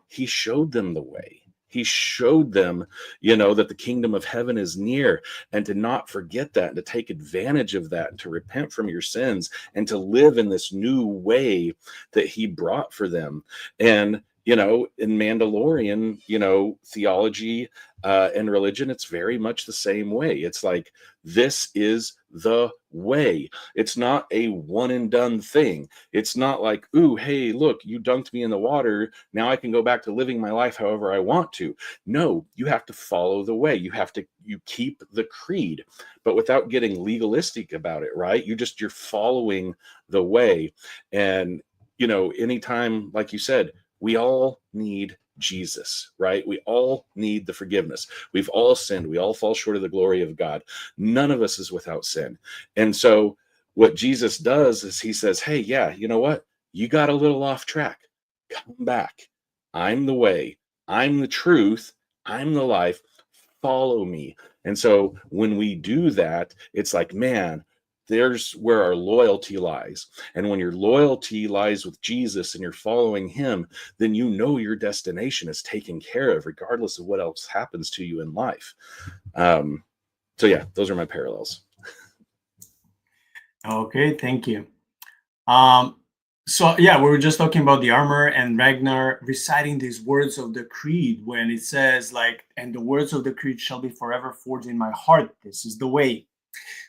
He showed them the way. He showed them, that the kingdom of heaven is near, and to not forget that, and to take advantage of that, and to repent from your sins, and to live in this new way that he brought for them. And, in Mandalorian, theology and religion, it's very much the same way. It's like, this is the way. It's not a one and done thing. It's not like, ooh, hey, look, you dunked me in the water. Now I can go back to living my life however I want to. No, you have to follow the way. You keep the creed, but without getting legalistic about it, right? You're following the way. And, anytime, like you said, we all need Jesus, right? We all need the forgiveness. We've all sinned. We all fall short of the glory of God. None of us is without sin. And so what Jesus does is he says, hey, yeah, you know what? You got a little off track. Come back. I'm the way. I'm the truth. I'm the life. Follow me. And so when we do that, it's like, man, there's where our loyalty lies. And when your loyalty lies with Jesus and you're following him, then your destination is taken care of, regardless of what else happens to you in life. So yeah, those are my parallels. Okay, thank you. So yeah, we were just talking about the armor and Ragnar reciting these words of the creed when it says like, and the words of the creed shall be forever forged in my heart. This is the way.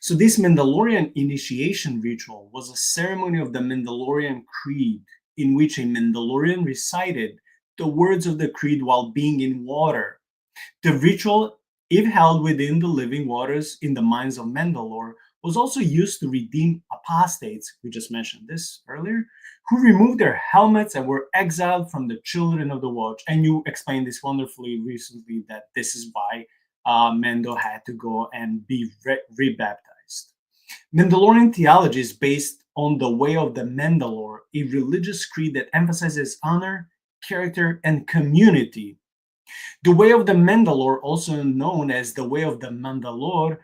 So this Mandalorian initiation ritual was a ceremony of the Mandalorian creed in which a Mandalorian recited the words of the creed while being in water. The ritual, if held within the living waters in the mines of Mandalore, was also used to redeem apostates, we just mentioned this earlier, who removed their helmets and were exiled from the children of the watch. And you explained this wonderfully recently, that this is why Mando had to go and be rebaptized. Mandalorian theology is based on the way of the Mandalore, a religious creed that emphasizes honor, character, and community. The way of the Mandalore, also known as the way of the Mandalore,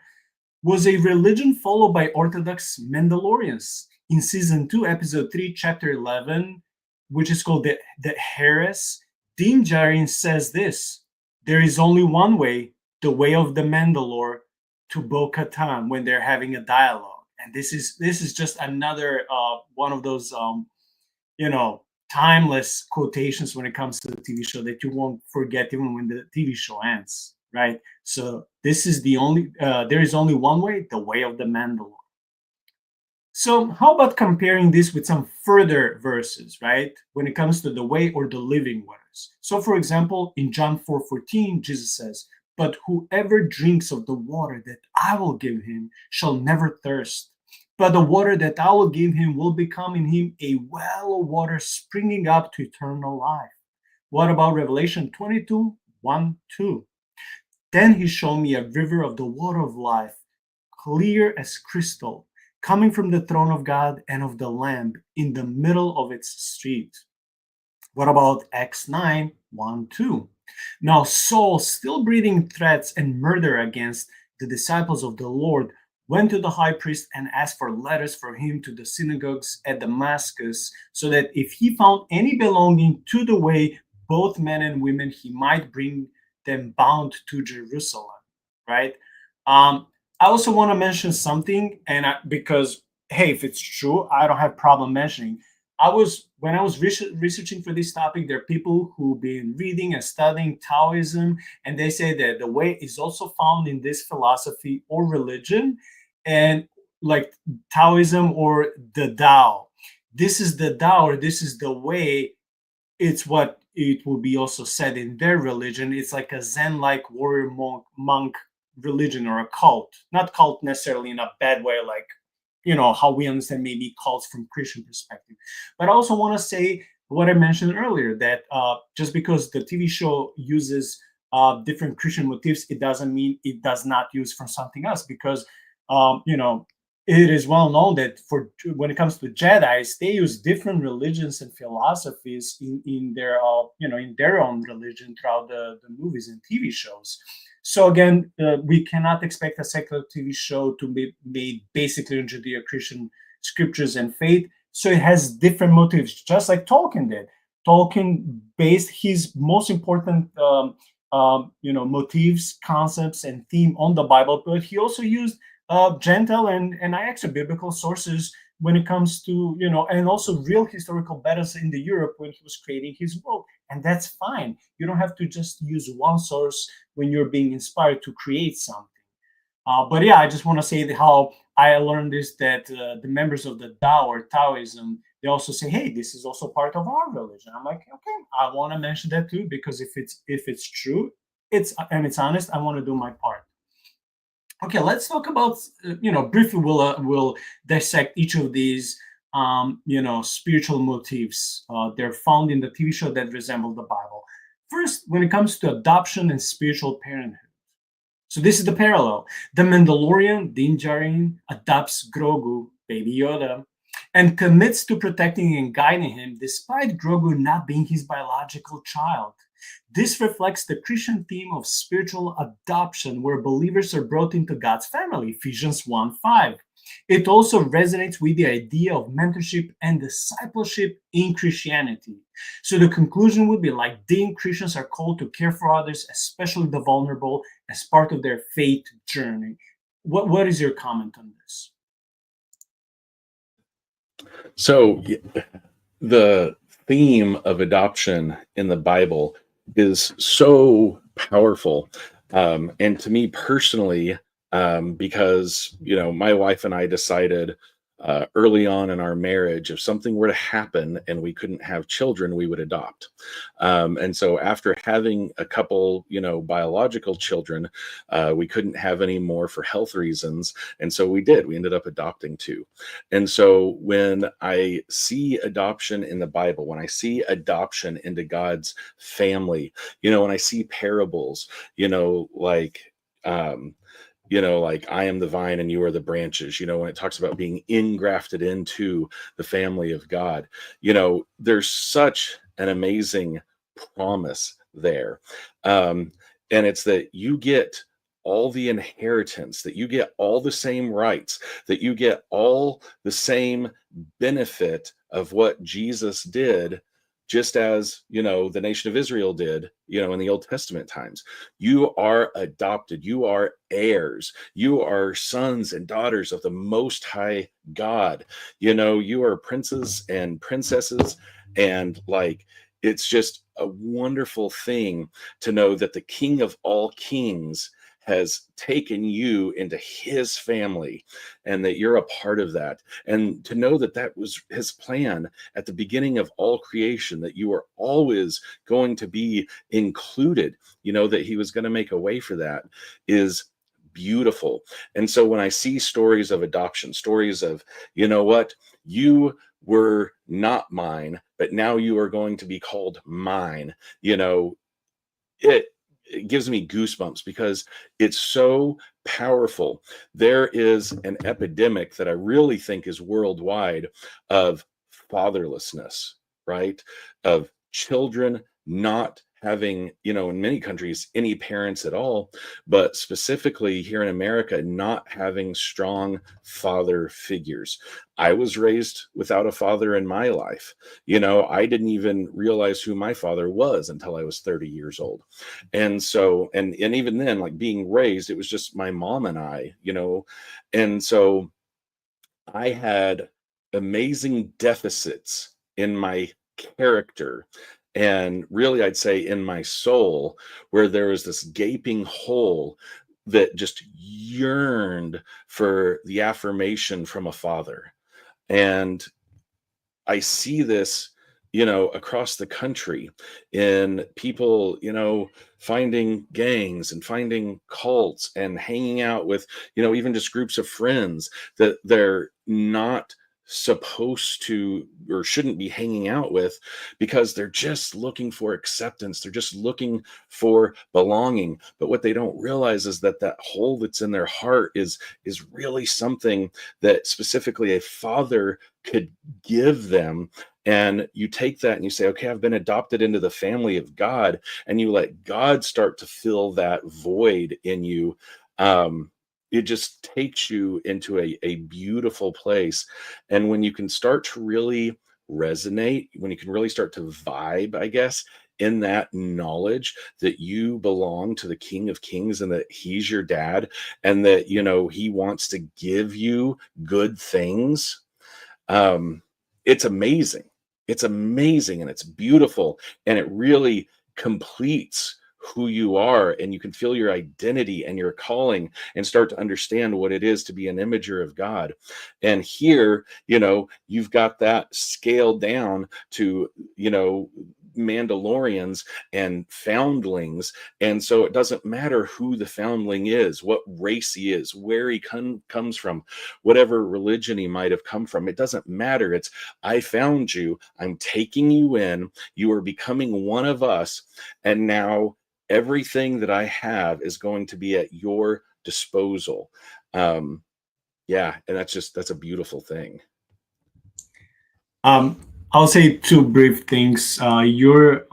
was a religion followed by Orthodox Mandalorians. In Season 2, Episode 3, Chapter 11, which is called the Heres, Din Djarin says this: there is only one way, the way of the Mandalore, to Bo-Katan, when they're having a dialogue. And this is just another one of those timeless quotations when it comes to the TV show that you won't forget even when the TV show ends, right? So this is there is only one way, the way of the Mandalorian. So how about comparing this with some further verses, right? When it comes to the way or the living waters. So for example, in John 4:14, Jesus says, "But whoever drinks of the water that I will give him shall never thirst. But the water that I will give him will become in him a well of water springing up to eternal life." What about Revelation 22:1-2? "Then he showed me a river of the water of life, clear as crystal, coming from the throne of God and of the Lamb in the middle of its street." What about Acts 9:1-2? "Now Saul, still breathing threats and murder against the disciples of the Lord, went to the high priest and asked for letters for him to the synagogues at Damascus, so that if he found any belonging to the way, both men and women, he might bring them bound to Jerusalem." Right? I also want to mention something, because hey, if it's true, I don't have problem mentioning. When I was researching for this topic, there are people who've been reading and studying Taoism, and they say that the way is also found in this philosophy or religion, and like Taoism or the Tao. This is the Tao, or this is the way. It's what it will be also said in their religion. It's like a Zen-like warrior monk religion, or a cult. Not cult necessarily in a bad way, like how we understand maybe cults from Christian perspective. But I also want to say what I mentioned earlier, that just because the TV show uses different Christian motifs, it doesn't mean it does not use from something else, because it is well known that when it comes to Jedi's, they use different religions and philosophies in their in their own religion throughout the movies and TV shows. So again, we cannot expect a secular TV show to be made basically in Judeo-Christian scriptures and faith. So it has different motives, just like Tolkien did. Tolkien based his most important motifs, concepts, and theme on the Bible, but he also used Gentile and extra biblical sources when it comes to, and also real historical battles in the Europe when he was creating his world. And that's fine. You don't have to just use one source when you're being inspired to create something. But yeah, I just want to say how I learned this, that the members of the Tao or Taoism, they also say, hey, this is also part of our religion. I'm like, okay, I want to mention that too, because if it's true, it's honest, I want to do my part. Okay, let's talk about, briefly we'll dissect each of these, spiritual motifs. They're found in the TV show that resemble the Bible. First, when it comes to adoption and spiritual parenthood. So this is the parallel. The Mandalorian, Din Djarin, adopts Grogu, Baby Yoda, and commits to protecting and guiding him despite Grogu not being his biological child. This reflects the Christian theme of spiritual adoption, where believers are brought into God's family, Ephesians 1:5. It also resonates with the idea of mentorship and discipleship in Christianity. So the conclusion would be like, Din, Christians are called to care for others, especially the vulnerable, as part of their faith journey. What is your comment on this? So the theme of adoption in the Bible is so powerful. And to me personally, because, my wife and I decided early on in our marriage, if something were to happen and we couldn't have children, we would adopt. And so after having a couple, biological children, we couldn't have any more for health reasons. And so we ended up adopting two. And so when I see adoption in the Bible, when I see adoption into God's family, when I see parables, like I am the vine and you are the branches, when it talks about being engrafted into the family of God, there's such an amazing promise there. And it's that you get all the inheritance, that you get all the same rights, that you get all the same benefit of what Jesus did just as, the nation of Israel did, in the Old Testament times. You are adopted, you are heirs, you are sons and daughters of the Most High God. You are princes and princesses, and like, it's just a wonderful thing to know that the King of all kings has taken you into his family, and that you're a part of that, and to know that that was his plan at the beginning of all creation, that you are always going to be included, that he was going to make a way for that, is beautiful. And so when I see stories of adoption, stories of, what, you were not mine, but now you are going to be called mine, it gives me goosebumps, because it's so powerful. There is an epidemic that I really think is worldwide of fatherlessness, right? Of children not having, in many countries, any parents at all, but specifically here in America, not having strong father figures. I was raised without a father in my life. I didn't even realize who my father was until I was 30 years old. And so, and even then, like, being raised, it was just my mom and I, and so I had amazing deficits in my character, and really, I'd say in my soul, where there was this gaping hole that just yearned for the affirmation from a father. And I see this, across the country, in people, finding gangs and finding cults and hanging out with, even just groups of friends that they're not supposed to or shouldn't be hanging out with, because they're just looking for acceptance. They're just looking for belonging. But what they don't realize is that that hole that's in their heart is really something that specifically a father could give them. And you take that and you say, okay, I've been adopted into the family of God, and you let God start to fill that void in you. It just takes you into a beautiful place. And when you can start to really resonate, when you can really start to vibe, I guess, in that knowledge that you belong to the King of Kings, and that he's your dad, and that, he wants to give you good things. It's amazing. It's amazing, and it's beautiful, and it really completes who you are, and you can feel your identity and your calling, and start to understand what it is to be an imager of God. And here, you've got that scaled down to, Mandalorians and foundlings. And so it doesn't matter who the foundling is, what race he is, where he comes from, whatever religion he might have come from. It doesn't matter. It's, I found you, I'm taking you in, you are becoming one of us, and now everything that I have is going to be at your disposal. Yeah, and that's a beautiful thing. I'll say two brief things. Your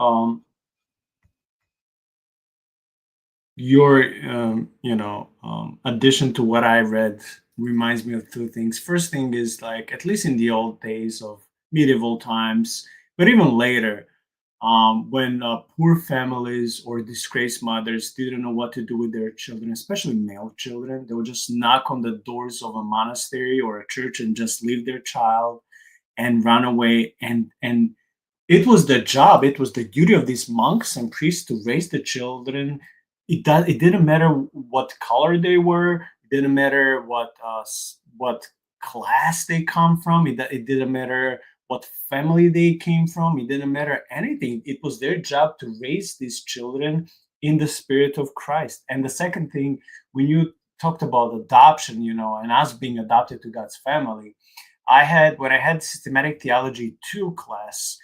addition to what I read reminds me of two things. First thing is, like, at least in the old days of medieval times, but even later, when poor families or disgraced mothers didn't know what to do with their children, especially male children, they would just knock on the doors of a monastery or a church and just leave their child and run away. And it was the job, it was the duty of these monks and priests to raise the children. It didn't matter what color they were. It didn't matter what class they come from. It didn't matter what family they came from. It didn't matter anything. It was their job to raise these children in the spirit of Christ. And the second thing, when you talked about adoption, and us being adopted to God's family, when I had systematic theology 2 class,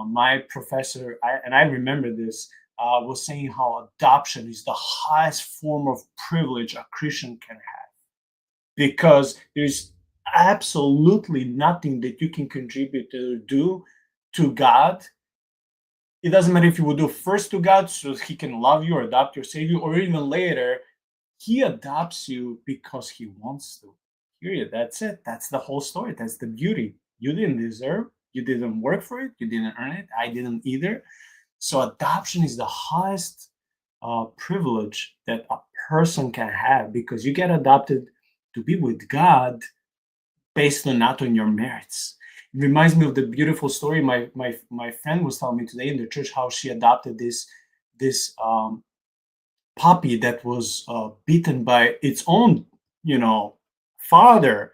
my professor, and I remember this, was saying how adoption is the highest form of privilege a Christian can have, because there's absolutely nothing that you can contribute to do to God. It doesn't matter if you will do first to God so he can love you or adopt your savior, or even later, he adopts you because he wants to. Period. That's it. That's the whole story. That's the beauty. You didn't deserve. You didn't work for it. You didn't earn it. I didn't either. So adoption is the highest privilege that a person can have, because you get adopted to be with God based on not on your merits. It reminds me of the beautiful story my friend was telling me today in the church, how she adopted this puppy that was beaten by its own, father.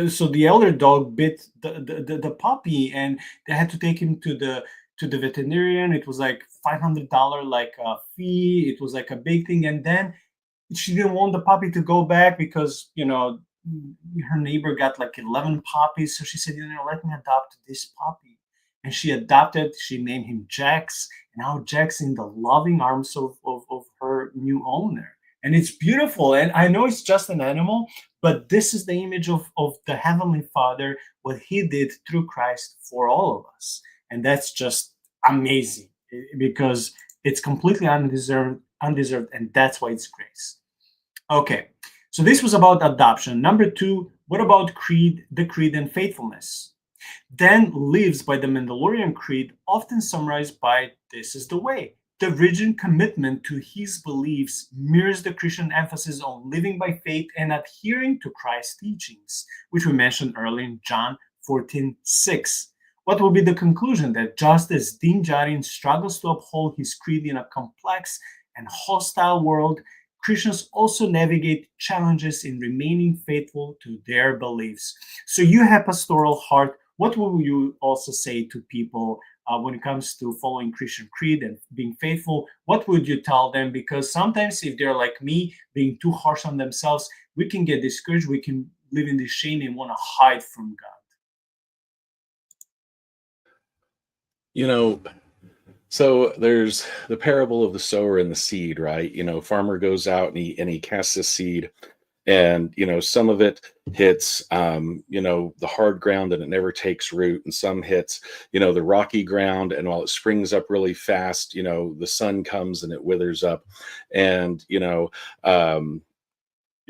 So the elder dog bit the puppy, and they had to take him to the veterinarian. It was like $500 like a fee. It was like a big thing, and then she didn't want the puppy to go back because her neighbor got like 11 puppies. So she said, let me adopt this puppy. And she adopted. She named him Jax, and now Jack's in the loving arms of her new owner. And it's beautiful. And I know it's just an animal, but this is the image of the Heavenly Father, what he did through Christ for all of us. And that's just amazing, because it's completely undeserved, and that's why it's grace. Okay, so this was about adoption. Number 2, what about the creed and faithfulness? Dan lives by the Mandalorian creed, often summarized by "this is the way." The rigid commitment to his beliefs mirrors the Christian emphasis on living by faith and adhering to Christ's teachings, which we mentioned earlier in John 14:6. What will be the conclusion? That just as Din Djarin struggles to uphold his creed in a complex and hostile world, Christians also navigate challenges in remaining faithful to their beliefs. So you have pastoral heart. What will you also say to people when it comes to following Christian creed and being faithful? What would you tell them? Because sometimes if they're like me, being too harsh on themselves, we can get discouraged. We can live in this shame and want to hide from God. So there's the parable of the sower and the seed, right? Farmer goes out and he casts his seed, and some of it hits the hard ground and it never takes root, and some hits the rocky ground, and while it springs up really fast, the sun comes and it withers up, and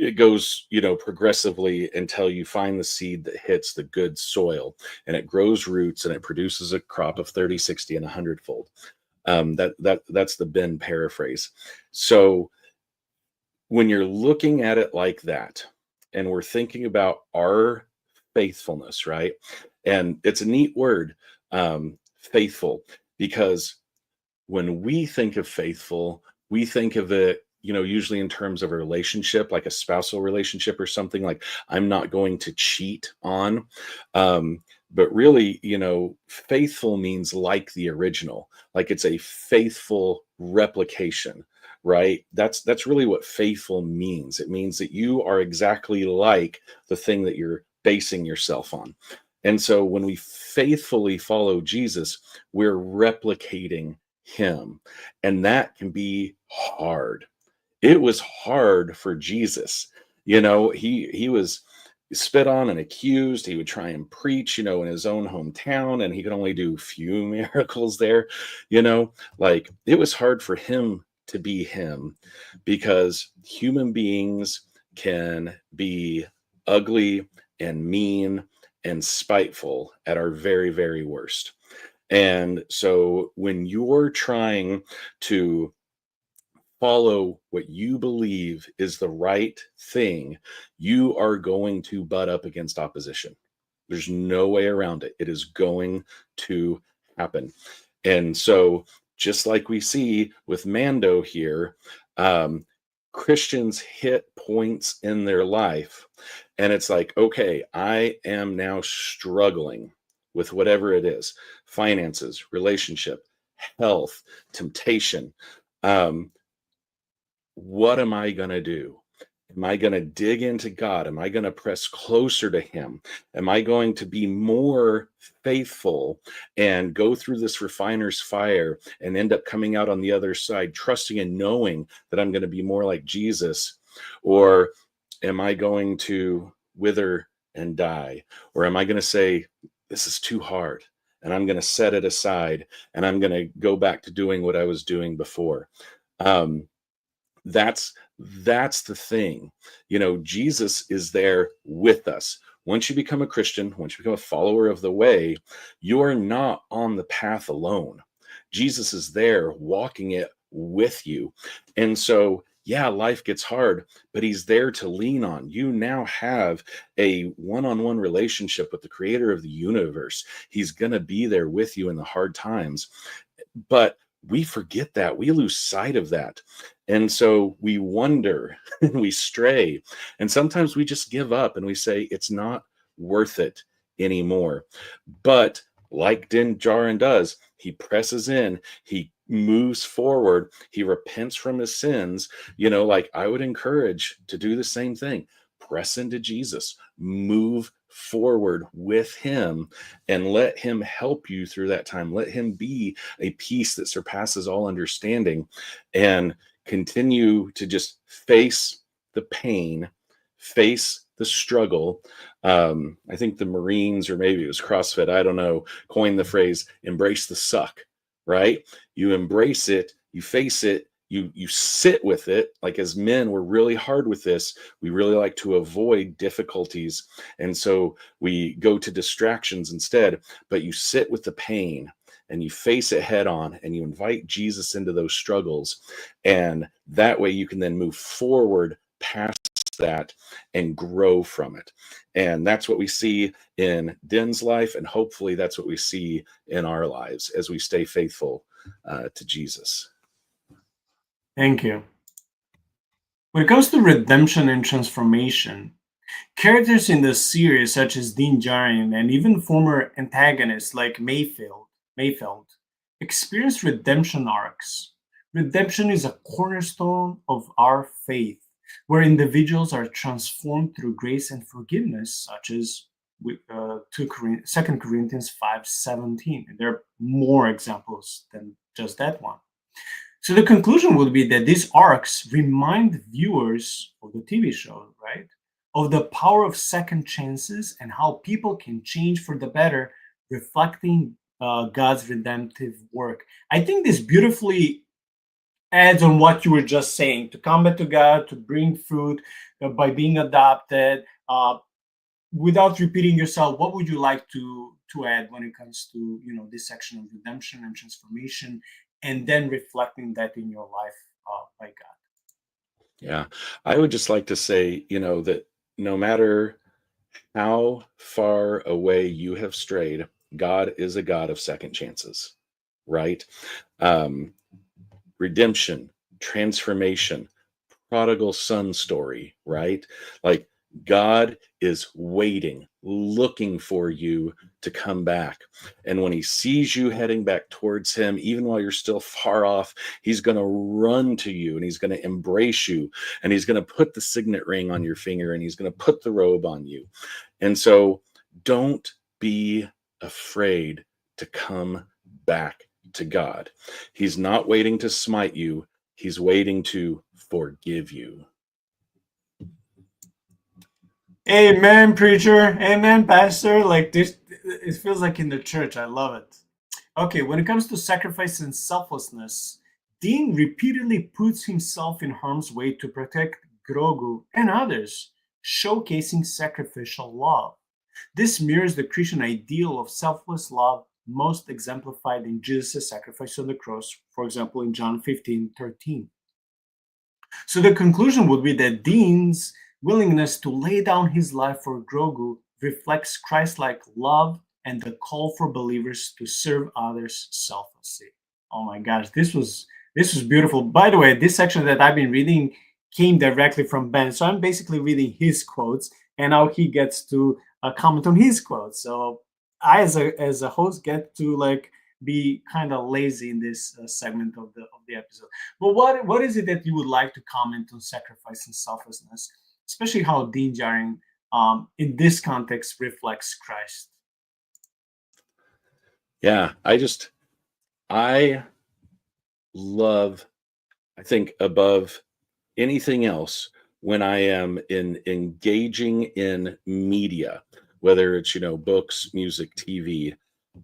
it goes progressively until you find the seed that hits the good soil, and it grows roots and it produces a crop of 30, 60, and 100-fold. That's the Ben paraphrase. So when you're looking at it like that, and we're thinking about our faithfulness, right? And it's a neat word, faithful, because when we think of faithful, we think of it, usually in terms of a relationship, like a spousal relationship or something, like I'm not going to cheat on. But really, faithful means like the original, like it's a faithful replication, right? That's really what faithful means. It means that you are exactly like the thing that you're basing yourself on. And so when we faithfully follow Jesus, we're replicating him. And that can be hard. It was hard for Jesus. He was spit on and accused. He would try and preach, in his own hometown, and he could only do few miracles there. Like it was hard for him to be him, because human beings can be ugly and mean and spiteful at our very, very worst. And so when you're trying to follow what you believe is the right thing, you are going to butt up against opposition. There's no way around it. It is going to happen. And so just like we see with Mando here, Christians hit points in their life, and it's like, okay, I am now struggling with whatever it is: finances, relationship, health, temptation. What am I going to do? Am I going to dig into God? Am I going to press closer to him? Am I going to be more faithful and go through this refiner's fire and end up coming out on the other side, trusting and knowing that I'm going to be more like Jesus? Or am I going to wither and die? Or am I going to say, this is too hard, and I'm going to set it aside, and I'm going to go back to doing what I was doing before? That's the thing. Jesus is there with us once you become a Christian, once you become a follower of the way, you are not on the path alone. Jesus is there walking it with you. And so, yeah, life gets hard, but he's there to lean on. You now have a one-on-one relationship with the creator of the universe. He's going to be there with you in the hard times. But we forget that. We lose sight of that. And so we wonder and we stray. And sometimes we just give up and we say, it's not worth it anymore. But like Din Djarin does, he presses in, he moves forward, he repents from his sins. Like I would encourage to do the same thing. Press into Jesus, move forward with him, and let him help you through that time. Let him be a peace that surpasses all understanding, and continue to just face the pain, face the struggle. I think the Marines, or maybe it was CrossFit, I don't know, coined the phrase, embrace the suck, right? You embrace it, you face it, you sit with it. Like as men, we're really hard with this. We really like to avoid difficulties. And so we go to distractions instead, but you sit with the pain and you face it head on and you invite Jesus into those struggles. And that way you can then move forward past that and grow from it. And that's what we see in Din's life. And hopefully that's what we see in our lives as we stay faithful to Jesus. Thank you. When it comes to redemption and transformation, characters in the series such as Din Djarin and even former antagonists like Mayfeld experience redemption arcs. Redemption is a cornerstone of our faith, where individuals are transformed through grace and forgiveness, such as 2 Corinthians 5:17. And there are more examples than just that one. So the conclusion would be that these arcs remind viewers of the TV show, right, of the power of second chances and how people can change for the better, reflecting God's redemptive work. I think this beautifully adds on what you were just saying: to come back to God, to bring fruit by being adopted. Without repeating yourself, what would you like to add when it comes to this section of redemption and transformation, and then reflecting that in your life by God? Yeah, I would just like to say, that no matter how far away you have strayed, God is a God of second chances, right? Redemption, transformation, prodigal son story, right? Like God is waiting, looking for you to come back. And when he sees you heading back towards him, even while you're still far off, he's going to run to you and he's going to embrace you and he's going to put the signet ring on your finger and he's going to put the robe on you. And so don't be afraid to come back to God. He's not waiting to smite you. He's waiting to forgive you. Amen, preacher. Amen, pastor. Like this, it feels like in the church. I love it. Okay, when it comes to sacrifice and selflessness, Dean repeatedly puts himself in harm's way to protect Grogu and others, showcasing sacrificial love. This mirrors the Christian ideal of selfless love, most exemplified in Jesus' sacrifice on the cross, for example, in John 15:13. So the conclusion would be that Dean's willingness to lay down his life for Grogu reflects Christ-like love and the call for believers to serve others selflessly. Oh my gosh, this was beautiful. By the way, this section that I've been reading came directly from Ben, so I'm basically reading his quotes, and now he gets to comment on his quotes. So I, as a host, get to be kind of lazy in this segment of the episode. But what is it that you would like to comment on sacrifice and selflessness, especially how Din Djarin in this context reflects Christ? Yeah, I love, I think above anything else, when I am engaging in media, whether it's, books, music, TV,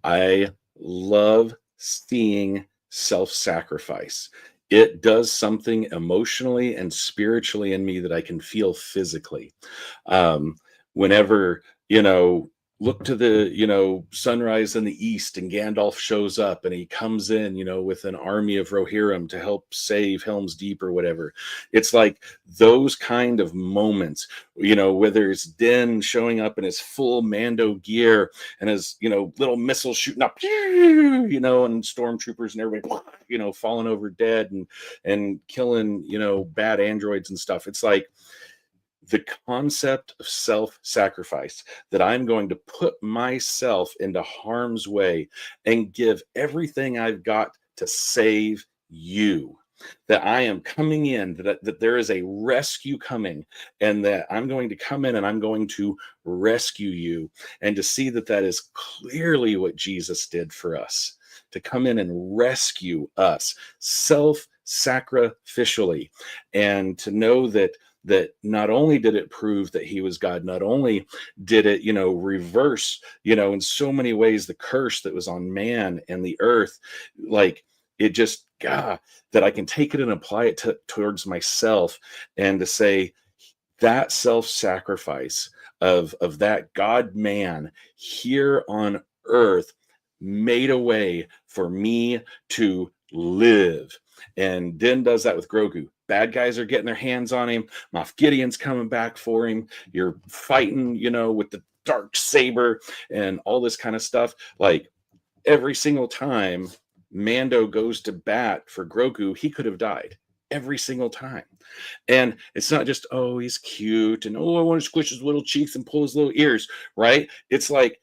I love seeing self-sacrifice. It does something emotionally and spiritually in me that I can feel physically. Whenever you know, look to the, sunrise in the east, and Gandalf shows up and he comes in, with an army of Rohirrim to help save Helm's Deep or whatever. It's like those kind of moments, whether it's Din showing up in his full Mando gear and his, little missile shooting up, and stormtroopers and everybody, falling over dead and killing, bad androids and stuff. It's like the concept of self-sacrifice, that I'm going to put myself into harm's way and give everything I've got to save you, that I am coming in, that there is a rescue coming, and that I'm going to come in and I'm going to rescue you, and to see that that is clearly what Jesus did for us, to come in and rescue us self-sacrificially, and to know that not only did it prove that he was God, not only did it, reverse, in so many ways the curse that was on man and the earth, like it just, God, that I can take it and apply it towards myself, and to say that self-sacrifice of that God man here on earth made a way for me to live. And Din does that with Grogu. Bad guys are getting their hands on him. Moff Gideon's coming back for him. You're fighting, with the dark saber and all this kind of stuff. Like every single time Mando goes to bat for Grogu, he could have died every single time. And it's not just, oh, he's cute and, oh, I want to squish his little cheeks and pull his little ears, right? It's like,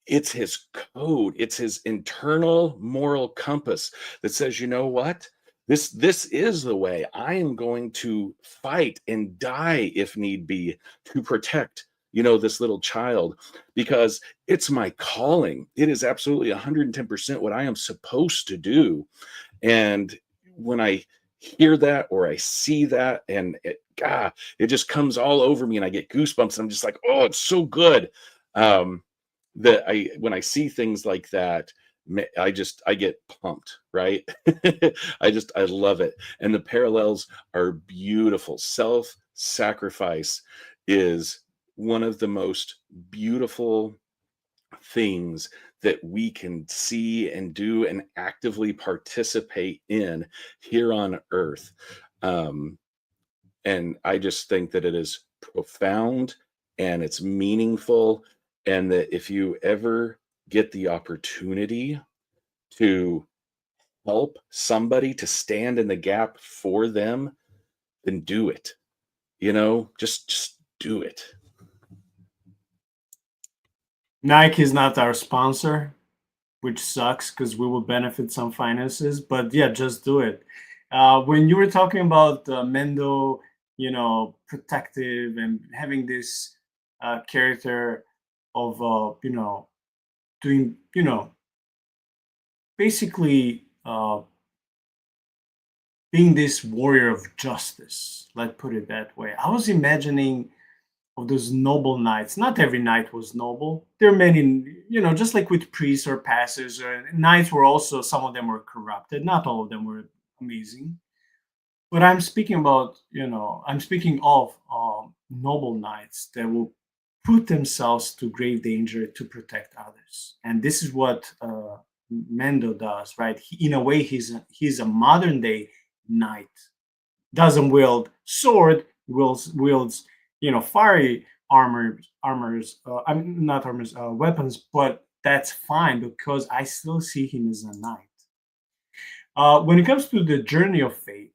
it's his code. It's his internal moral compass that says, you know what? This is the way. I am going to fight and die if need be to protect, this little child, because it's my calling. It is absolutely 110% what I am supposed to do. And when I hear that or I see that, and it just comes all over me and I get goosebumps. And I'm just like, oh, it's so good. That when I see things like that, I get pumped, right? I love it. And the parallels are beautiful. Self-sacrifice is one of the most beautiful things that we can see and do and actively participate in here on earth. And I just think that it is profound and it's meaningful, and that if you ever get the opportunity to help somebody, to stand in the gap for them, then do it. Just do it. Nike is not our sponsor, which sucks because we will benefit some finances. But yeah, just do it. When you were talking about Mendo, protective and having this character of doing basically being this warrior of justice, let's put it that way. I was imagining of those noble knights. Not every knight was noble. There are many, just like with priests or pastors, or knights were also, some of them were corrupted. Not all of them were amazing. But I'm speaking about, I'm speaking of noble knights that will put themselves to grave danger to protect others. And this is what Mendo does, right? In a way, he's a modern day knight. Doesn't wield sword, wields fiery weapons, but that's fine because I still see him as a knight. When it comes to the journey of faith,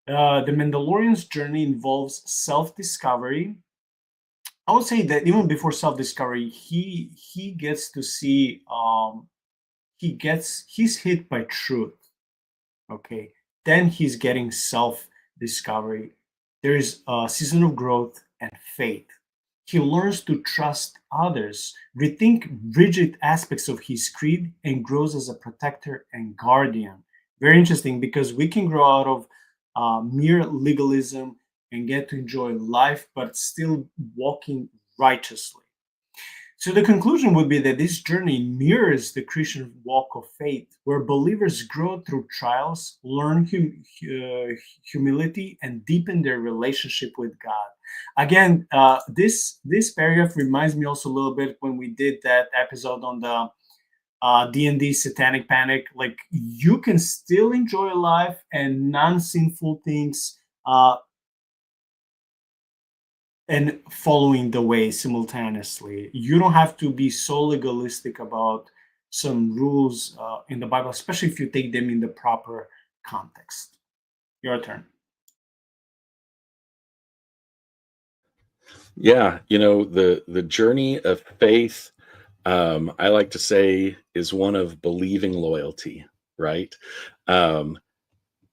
the Mandalorian's journey involves self-discovery. I would say that even before self-discovery, he gets to see he's hit by truth. Okay, then he's getting self-discovery. There is a season of growth and faith. He learns to trust others, rethink rigid aspects of his creed, and grows as a protector and guardian. Very interesting, because we can grow out of mere legalism and get to enjoy life, but still walking righteously. So the conclusion would be that this journey mirrors the Christian walk of faith, where believers grow through trials, learn humility, and deepen their relationship with God. Again, this paragraph reminds me also a little bit when we did that episode on the D&D Satanic Panic. Like, you can still enjoy life and non-sinful things, and following the way simultaneously. You don't have to be so legalistic about some rules in the Bible, especially if you take them in the proper context. Your turn. Yeah, the journey of faith, I like to say, is one of believing loyalty, right?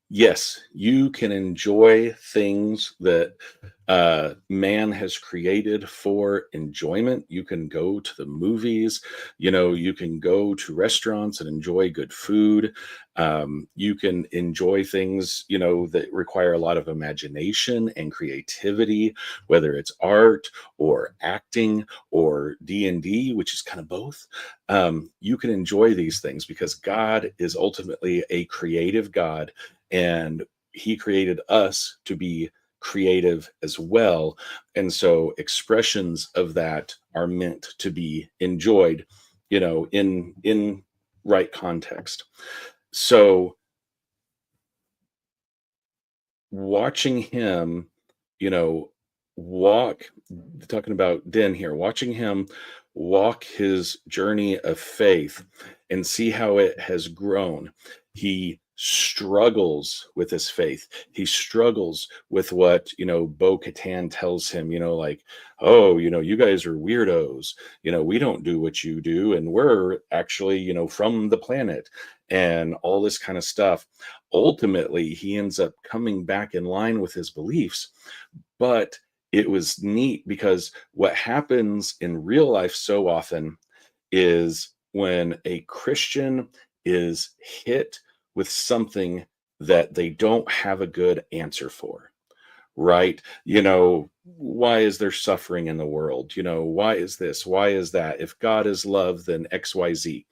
Yes, you can enjoy things that man has created for enjoyment. You can go to the movies, you can go to restaurants and enjoy good food. You can enjoy things, that require a lot of imagination and creativity, whether it's art or acting or D&D, which is kind of both. You can enjoy these things because God is ultimately a creative God, and he created us to be creative as well. And so expressions of that are meant to be enjoyed, in right context. So watching him, walk, talking about Den here, watching him walk his journey of faith and see how it has grown. He struggles with his faith. He struggles with what, Bo Katan tells him, like, oh, you guys are weirdos. We don't do what you do. And we're actually, from the planet and all this kind of stuff. Ultimately, he ends up coming back in line with his beliefs. But it was neat because what happens in real life so often is when a Christian is hit with something that they don't have a good answer for, right? Why is there suffering in the world? Why is this? Why is that? If God is love, then XYZ.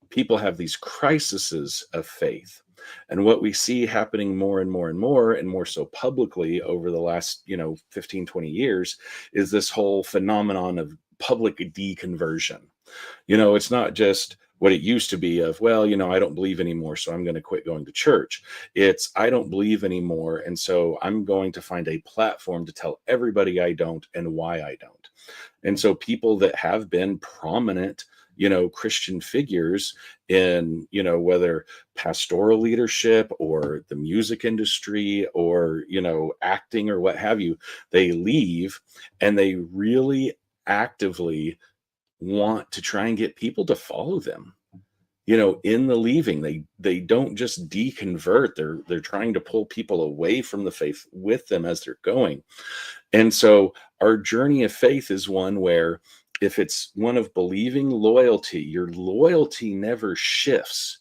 People have these crises of faith. And what we see happening more and more and more, and more so publicly over the last, 15, 20 years, is this whole phenomenon of public deconversion. It's not just what it used to be of, well, I don't believe anymore, so I'm going to quit going to church. It's, I don't believe anymore, and so I'm going to find a platform to tell everybody I don't and why I don't. And so people that have been prominent, Christian figures in, whether pastoral leadership or the music industry or, acting or what have you, they leave and they really actively want to try and get people to follow them. In the leaving, they don't just deconvert. They're trying to pull people away from the faith with them as they're going. And so our journey of faith is one where, if it's one of believing loyalty, your loyalty never shifts.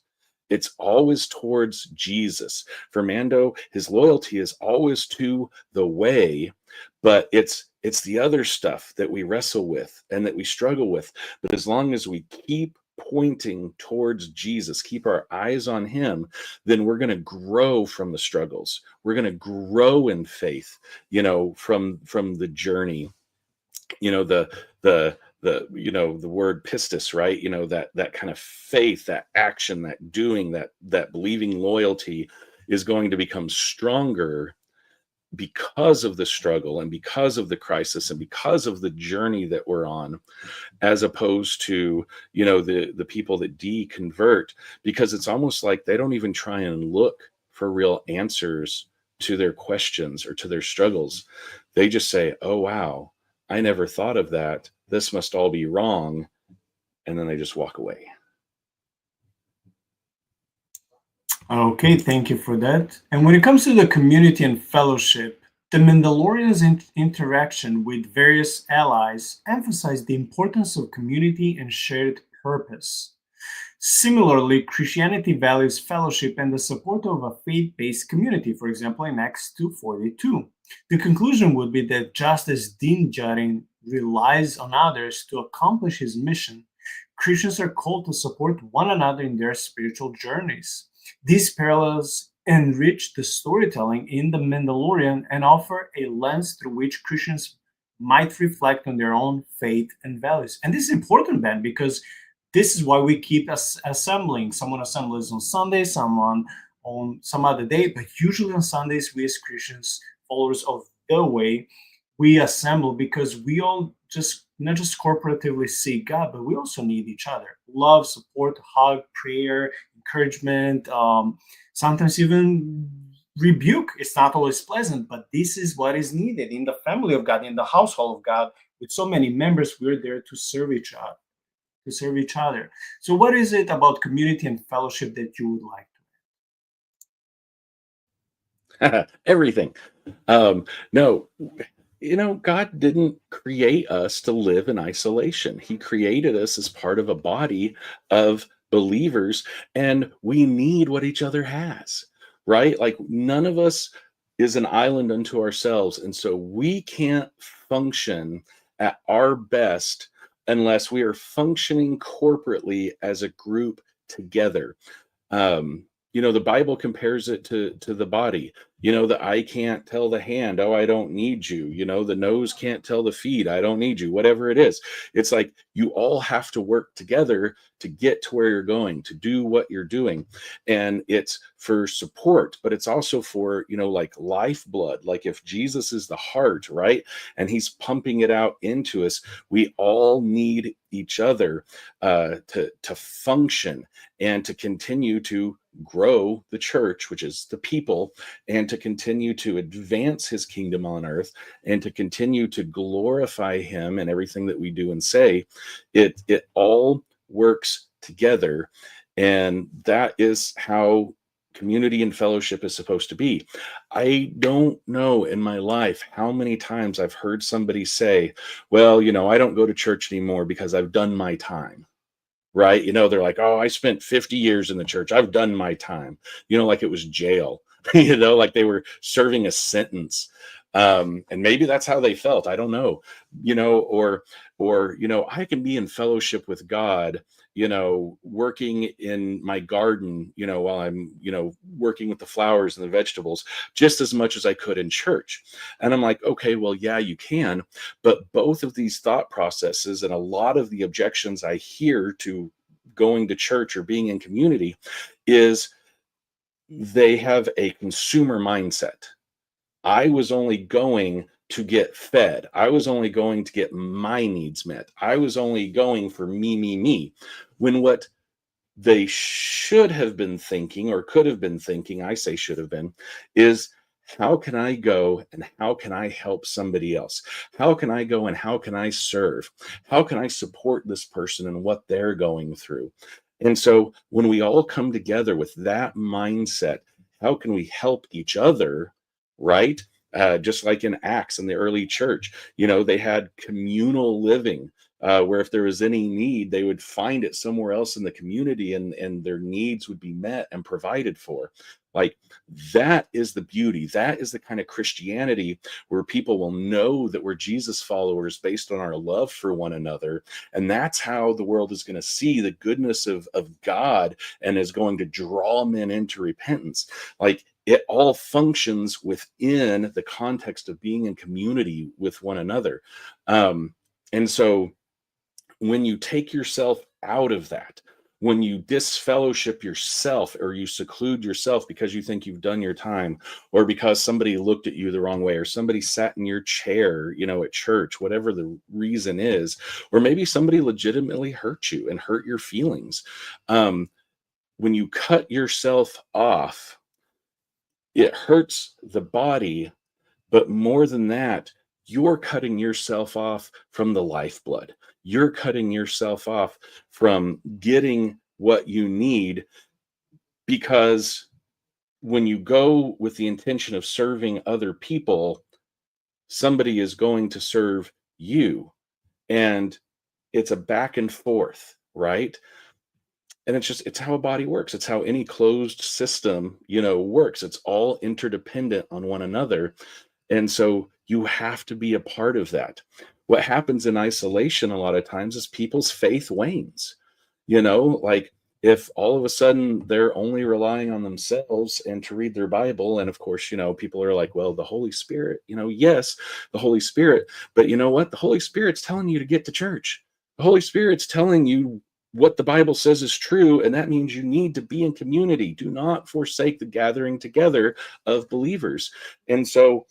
It's always towards Jesus. For Mando, his loyalty is always to the way, but it's the other stuff that we wrestle with and that we struggle with. But as long as we keep pointing towards Jesus, keep our eyes on him, then we're going to grow from the struggles. We're going to grow in faith, from the journey. The word pistis, right? That kind of faith, that action, that doing, that believing loyalty is going to become stronger because of the struggle and because of the crisis and because of the journey that we're on, as opposed to, the people that deconvert, because it's almost like they don't even try and look for real answers to their questions or to their struggles. They just say, oh, wow, I never thought of that. This must all be wrong. And then they just walk away. Okay, thank you for that. And when it comes to the community and fellowship, the Mandalorian's interaction with various allies emphasized the importance of community and shared purpose. Similarly, Christianity values fellowship and the support of a faith-based community, for example, in Acts 2:42. The conclusion would be that just as Din Djarin relies on others to accomplish his mission, Christians are called to support one another in their spiritual journeys. These parallels enrich the storytelling in The Mandalorian and offer a lens through which Christians might reflect on their own faith and values. And this is important, Ben, because this is why we keep assembling. Someone assembles on Sunday, someone on some other day, but usually on Sundays, we as Christians, followers of the way, we assemble because we all just not just corporatively seek God, but we also need each other. Love, support, hug, prayer, encouragement, sometimes even rebuke. It's not always pleasant, but this is what is needed in the family of God, in the household of God. With so many members, we're there to serve each other. So what is it about community and fellowship that you would like to? Everything. No, God didn't create us to live in isolation. He created us as part of a body of believers, and we need what each other has, right? Like none of us is an island unto ourselves. And so we can't function at our best unless we are functioning corporately as a group together. The Bible compares it to the body. The eye can't tell the hand, oh, I don't need you. The nose can't tell the feet, I don't need you. Whatever it is, it's like you all have to work together to get to where you're going, to do what you're doing. And it's for support, but it's also for, like lifeblood. Like if Jesus is the heart, right? And he's pumping it out into us, we all need each other to function and to continue to grow the church, which is the people, and to continue to advance his kingdom on earth and to continue to glorify him in everything that we do and say. It all works together, and that is how community and fellowship is supposed to be. I don't know in my life how many times I've heard somebody say, well, I don't go to church anymore because I've done my time. Right? They're like, oh, I spent 50 years in the church. I've done my time, like it was jail, like they were serving a sentence. And maybe that's how they felt. I don't know, or, I can be in fellowship with God, working in my garden, while I'm, working with the flowers and the vegetables just as much as I could in church. And I'm like, okay, well, yeah, you can. But both of these thought processes and a lot of the objections I hear to going to church or being in community is they have a consumer mindset. I was only going to get fed. I was only going to get my needs met. I was only going for me. When what they should have been thinking, or could have been thinking, I say should have been, is how can I go and how can I help somebody else? How can I go and how can I serve? How can I support this person and what they're going through? And so when we all come together with that mindset, how can we help each other, right? Just like in Acts in the early church, they had communal living, where if there was any need, they would find it somewhere else in the community, and their needs would be met and provided for. Like that is the beauty. That is the kind of Christianity where people will know that we're Jesus followers based on our love for one another. And that's how the world is going to see the goodness of God and is going to draw men into repentance. Like it all functions within the context of being in community with one another. And so when you take yourself out of that, when you disfellowship yourself or you seclude yourself because you think you've done your time, or because somebody looked at you the wrong way, or somebody sat in your chair, at church, whatever the reason is, or maybe somebody legitimately hurt you and hurt your feelings. When you cut yourself off, it hurts the body, but more than that, you're cutting yourself off from the lifeblood. You're cutting yourself off from getting what you need, because when you go with the intention of serving other people, somebody is going to serve you. And it's a back and forth, right? And it's how a body works. It's how any closed system, works. It's all interdependent on one another. And so you have to be a part of that. what happens in isolation a lot of times is people's faith wanes. Like if all of a sudden they're only relying on themselves and to read their Bible, and of course, people are like, well, the Holy Spirit, yes, the Holy Spirit, but you know what? The Holy Spirit's telling you to get to church. The Holy Spirit's telling you what the Bible says is true, and that means you need to be in community. Do not forsake the gathering together of believers. And so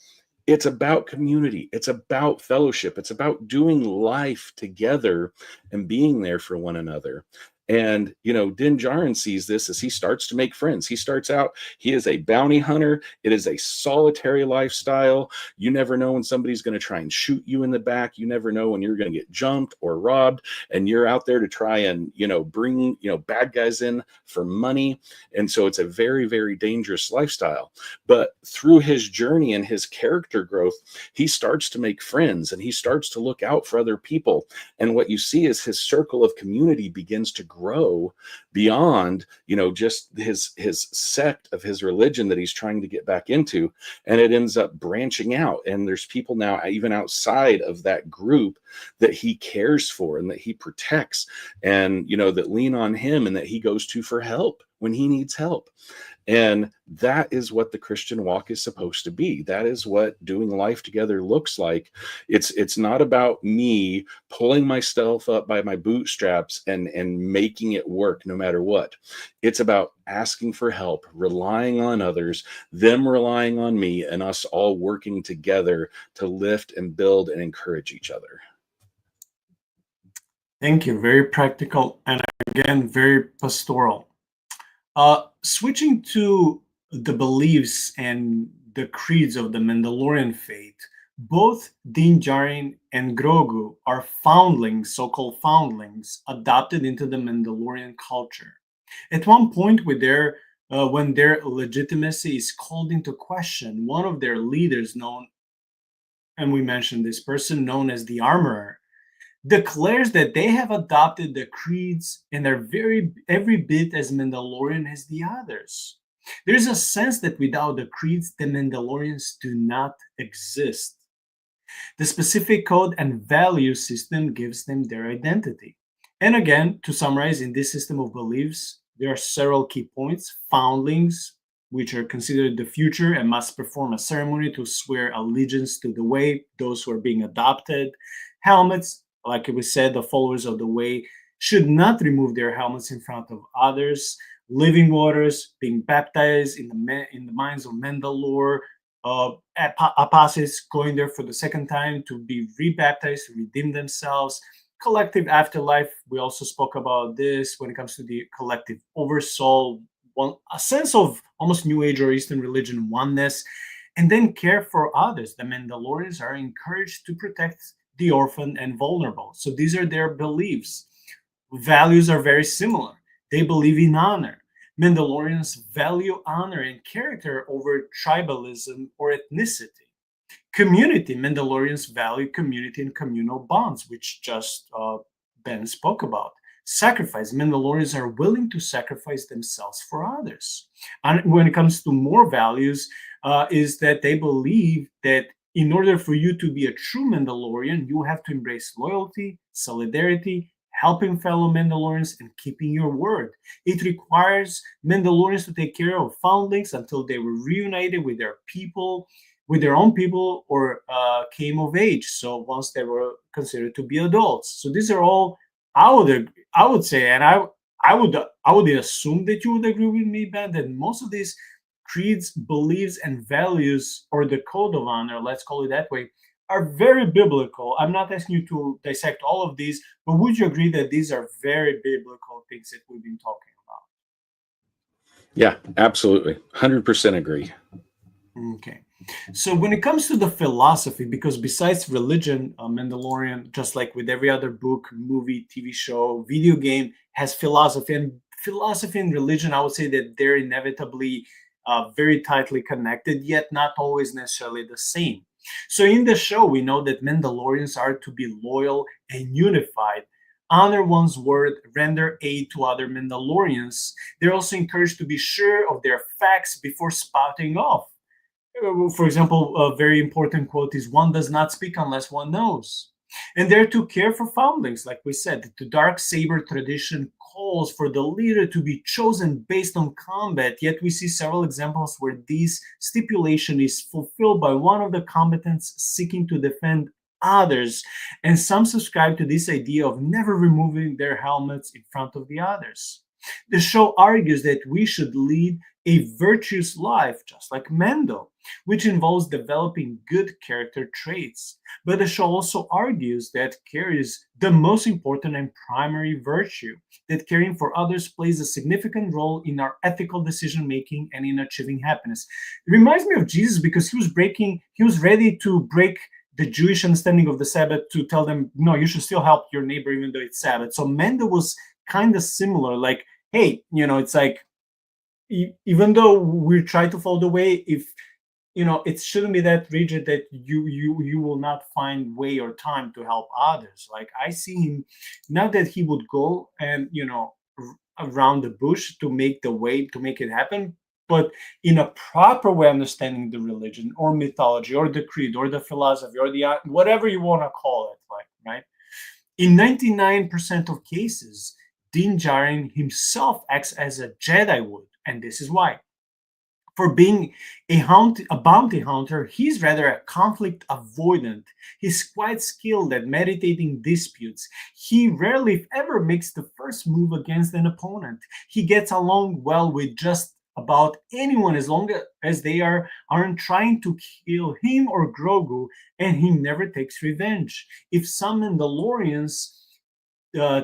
it's about community. It's about fellowship. It's about doing life together and being there for one another. And, Din Djarin sees this as he starts to make friends. He starts out, he is a bounty hunter. It is a solitary lifestyle. You never know when somebody's going to try and shoot you in the back. You never know when you're going to get jumped or robbed. And you're out there to try and, bring, bad guys in for money. And so it's a very, very dangerous lifestyle. But through his journey and his character growth, he starts to make friends and he starts to look out for other people. And what you see is his circle of community begins to grow beyond, just his sect of his religion that he's trying to get back into. And it ends up branching out. And there's people now, even outside of that group, that he cares for and that he protects and, that lean on him and that he goes to for help when he needs help. And that is what the Christian walk is supposed to be. That is what doing life together looks like. It's not about me pulling myself up by my bootstraps and making it work no matter what. It's about asking for help, relying on others, them relying on me, and us all working together to lift and build and encourage each other. Thank you. Very practical and again, very pastoral. Switching to the beliefs and the creeds of the Mandalorian faith, both Din Djarin and Grogu are foundlings, so-called foundlings, adopted into the Mandalorian culture. At one point, when their legitimacy is called into question, one of their leaders, and we mentioned this person, known as the Armorer, declares that they have adopted the creeds and are every bit as Mandalorian as the others. There's a sense that without the creeds, the Mandalorians do not exist. The specific code and value system gives them their identity. And again, to summarize, in this system of beliefs, there are several key points. Foundlings, which are considered the future and must perform a ceremony to swear allegiance to the way, those who are being adopted. Helmets, like we said, the followers of the way should not remove their helmets in front of others. Living waters, being baptized in the mines of Mandalore. Apostates going there for the second time to be rebaptized, to redeem themselves. Collective afterlife, we also spoke about this when it comes to the collective oversoul, a sense of almost New Age or Eastern religion oneness, and then care for others. The Mandalorians are encouraged to protect the orphan and vulnerable. So these are their beliefs. Values are very similar. They believe in honor. Mandalorians value honor and character over tribalism or ethnicity. Community, Mandalorians value community and communal bonds, which just Ben spoke about. Sacrifice, Mandalorians are willing to sacrifice themselves for others. And when it comes to more values, is that they believe that in order for you to be a true Mandalorian, you have to embrace loyalty, solidarity, helping fellow Mandalorians, and keeping your word. It requires Mandalorians to take care of foundlings until they were reunited with their people, with their own people, or came of age. So once they were considered to be adults. So these are all, I would say, and I would assume that you would agree with me, Ben, that most of these creeds, beliefs, and values, or the code of honor, let's call it that way, are very biblical. I'm not asking you to dissect all of these, but would you agree that these are very biblical things that we've been talking about? Yeah, absolutely. 100% agree. Okay. So when it comes to the philosophy, because besides religion, Mandalorian, just like with every other book, movie, TV show, video game, has philosophy. And philosophy and religion, I would say that they're inevitably very tightly connected, yet not always necessarily the same. So in the show, we know that Mandalorians are to be loyal and unified, honor one's word, render aid to other Mandalorians. They're also encouraged to be sure of their facts before spouting off. For example, a very important quote is, "One does not speak unless one knows." And they're to care for foundlings, like we said. The dark saber tradition calls for the leader to be chosen based on combat, yet we see several examples where this stipulation is fulfilled by one of the combatants seeking to defend others. And some subscribe to this idea of never removing their helmets in front of the others. The show argues that we should lead a virtuous life, just like Mendo, which involves developing good character traits. But the show also argues that care is the most important and primary virtue, that caring for others plays a significant role in our ethical decision making and in achieving happiness. It reminds me of Jesus because he was ready to break the Jewish understanding of the Sabbath to tell them, no, you should still help your neighbor even though it's Sabbath. So Mendo was kind of similar, like, hey, it's like, even though we try to follow the way, if it shouldn't be that rigid that you will not find way or time to help others. Like I see him, not that he would go and around the bush to make it happen, but in a proper way understanding the religion or mythology or the creed or the philosophy or the whatever you want to call it, like, right? In 99% of cases, Din Djarin himself acts as a Jedi would, and this is why. For being a bounty hunter, he's rather a conflict avoidant. He's quite skilled at meditating disputes. He rarely, if ever, makes the first move against an opponent. He gets along well with just about anyone as long as they aren't trying to kill him or Grogu, and he never takes revenge. If some Mandalorians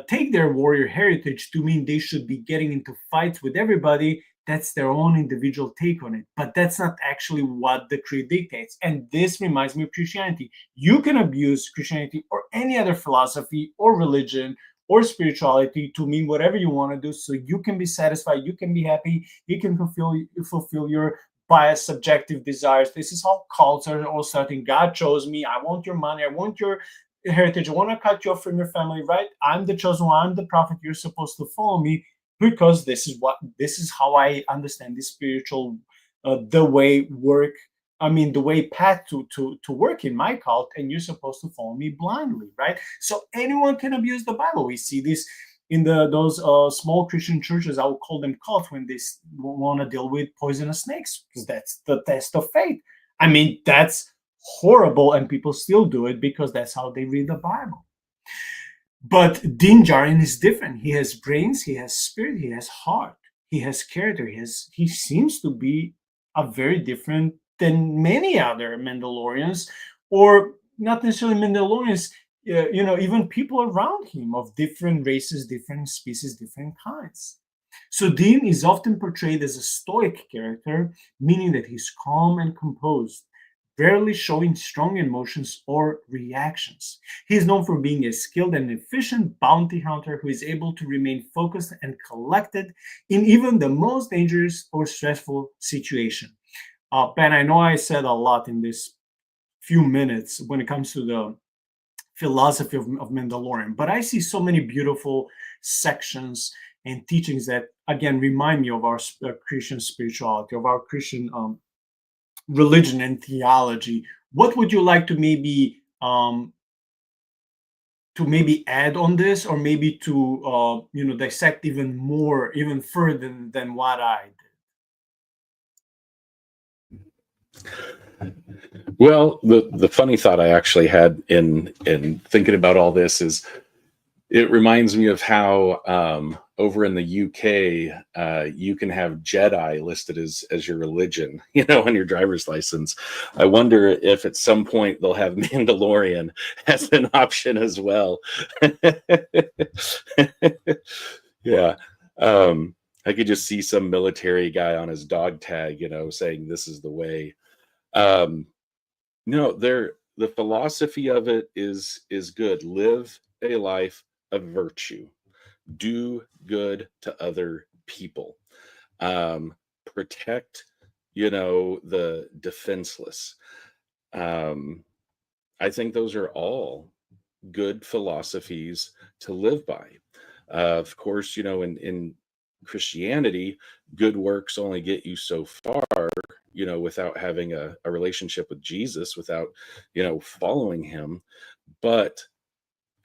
take their warrior heritage to mean they should be getting into fights with everybody, that's their own individual take on it. But that's not actually what the creed dictates. And this reminds me of Christianity. You can abuse Christianity or any other philosophy or religion or spirituality to mean whatever you want to do, so you can be satisfied, you can be happy, you can fulfill your biased subjective desires. This is how cults are all starting. God chose me. I want your money. I want your heritage. I want to cut you off from your family, right? I'm the chosen one. I'm the prophet. You're supposed to follow me because this is how I understand the spiritual, the way path to work in my cult, and you're supposed to follow me blindly, right? So anyone can abuse the Bible. We see this in those small Christian churches. I would call them cults when they want to deal with poisonous snakes, because that's the test of faith. I mean, that's horrible, and people still do it because that's how they read the Bible. But Din Djarin is different. He has brains, he has spirit, he has heart, he has character. He seems to be a very different than many other Mandalorians, or not necessarily Mandalorians. Even people around him of different races, different species, different kinds. So Din is often portrayed as a stoic character, meaning that he's calm and composed, rarely showing strong emotions or reactions. He is known for being a skilled and efficient bounty hunter who is able to remain focused and collected in even the most dangerous or stressful situation. Ben, I know I said a lot in this few minutes when it comes to the philosophy of Mandalorian, but I see so many beautiful sections and teachings that, again, remind me of our Christian spirituality, of our Christian religion and theology. What would you like to maybe add on this, or maybe to dissect even further than what I did? Well, the funny thought I actually had in thinking about all this is, it reminds me of how over in the UK, you can have Jedi listed as your religion, on your driver's license. I wonder if at some point they'll have Mandalorian as an option as well. Yeah. I could just see some military guy on his dog tag, saying this is the way. No, the philosophy of it is good. Live a life of virtue. Do good to other people. Protect, the defenseless. I think those are all good philosophies to live by. Of course, in Christianity, good works only get you so far, without having a relationship with Jesus, without, following him. But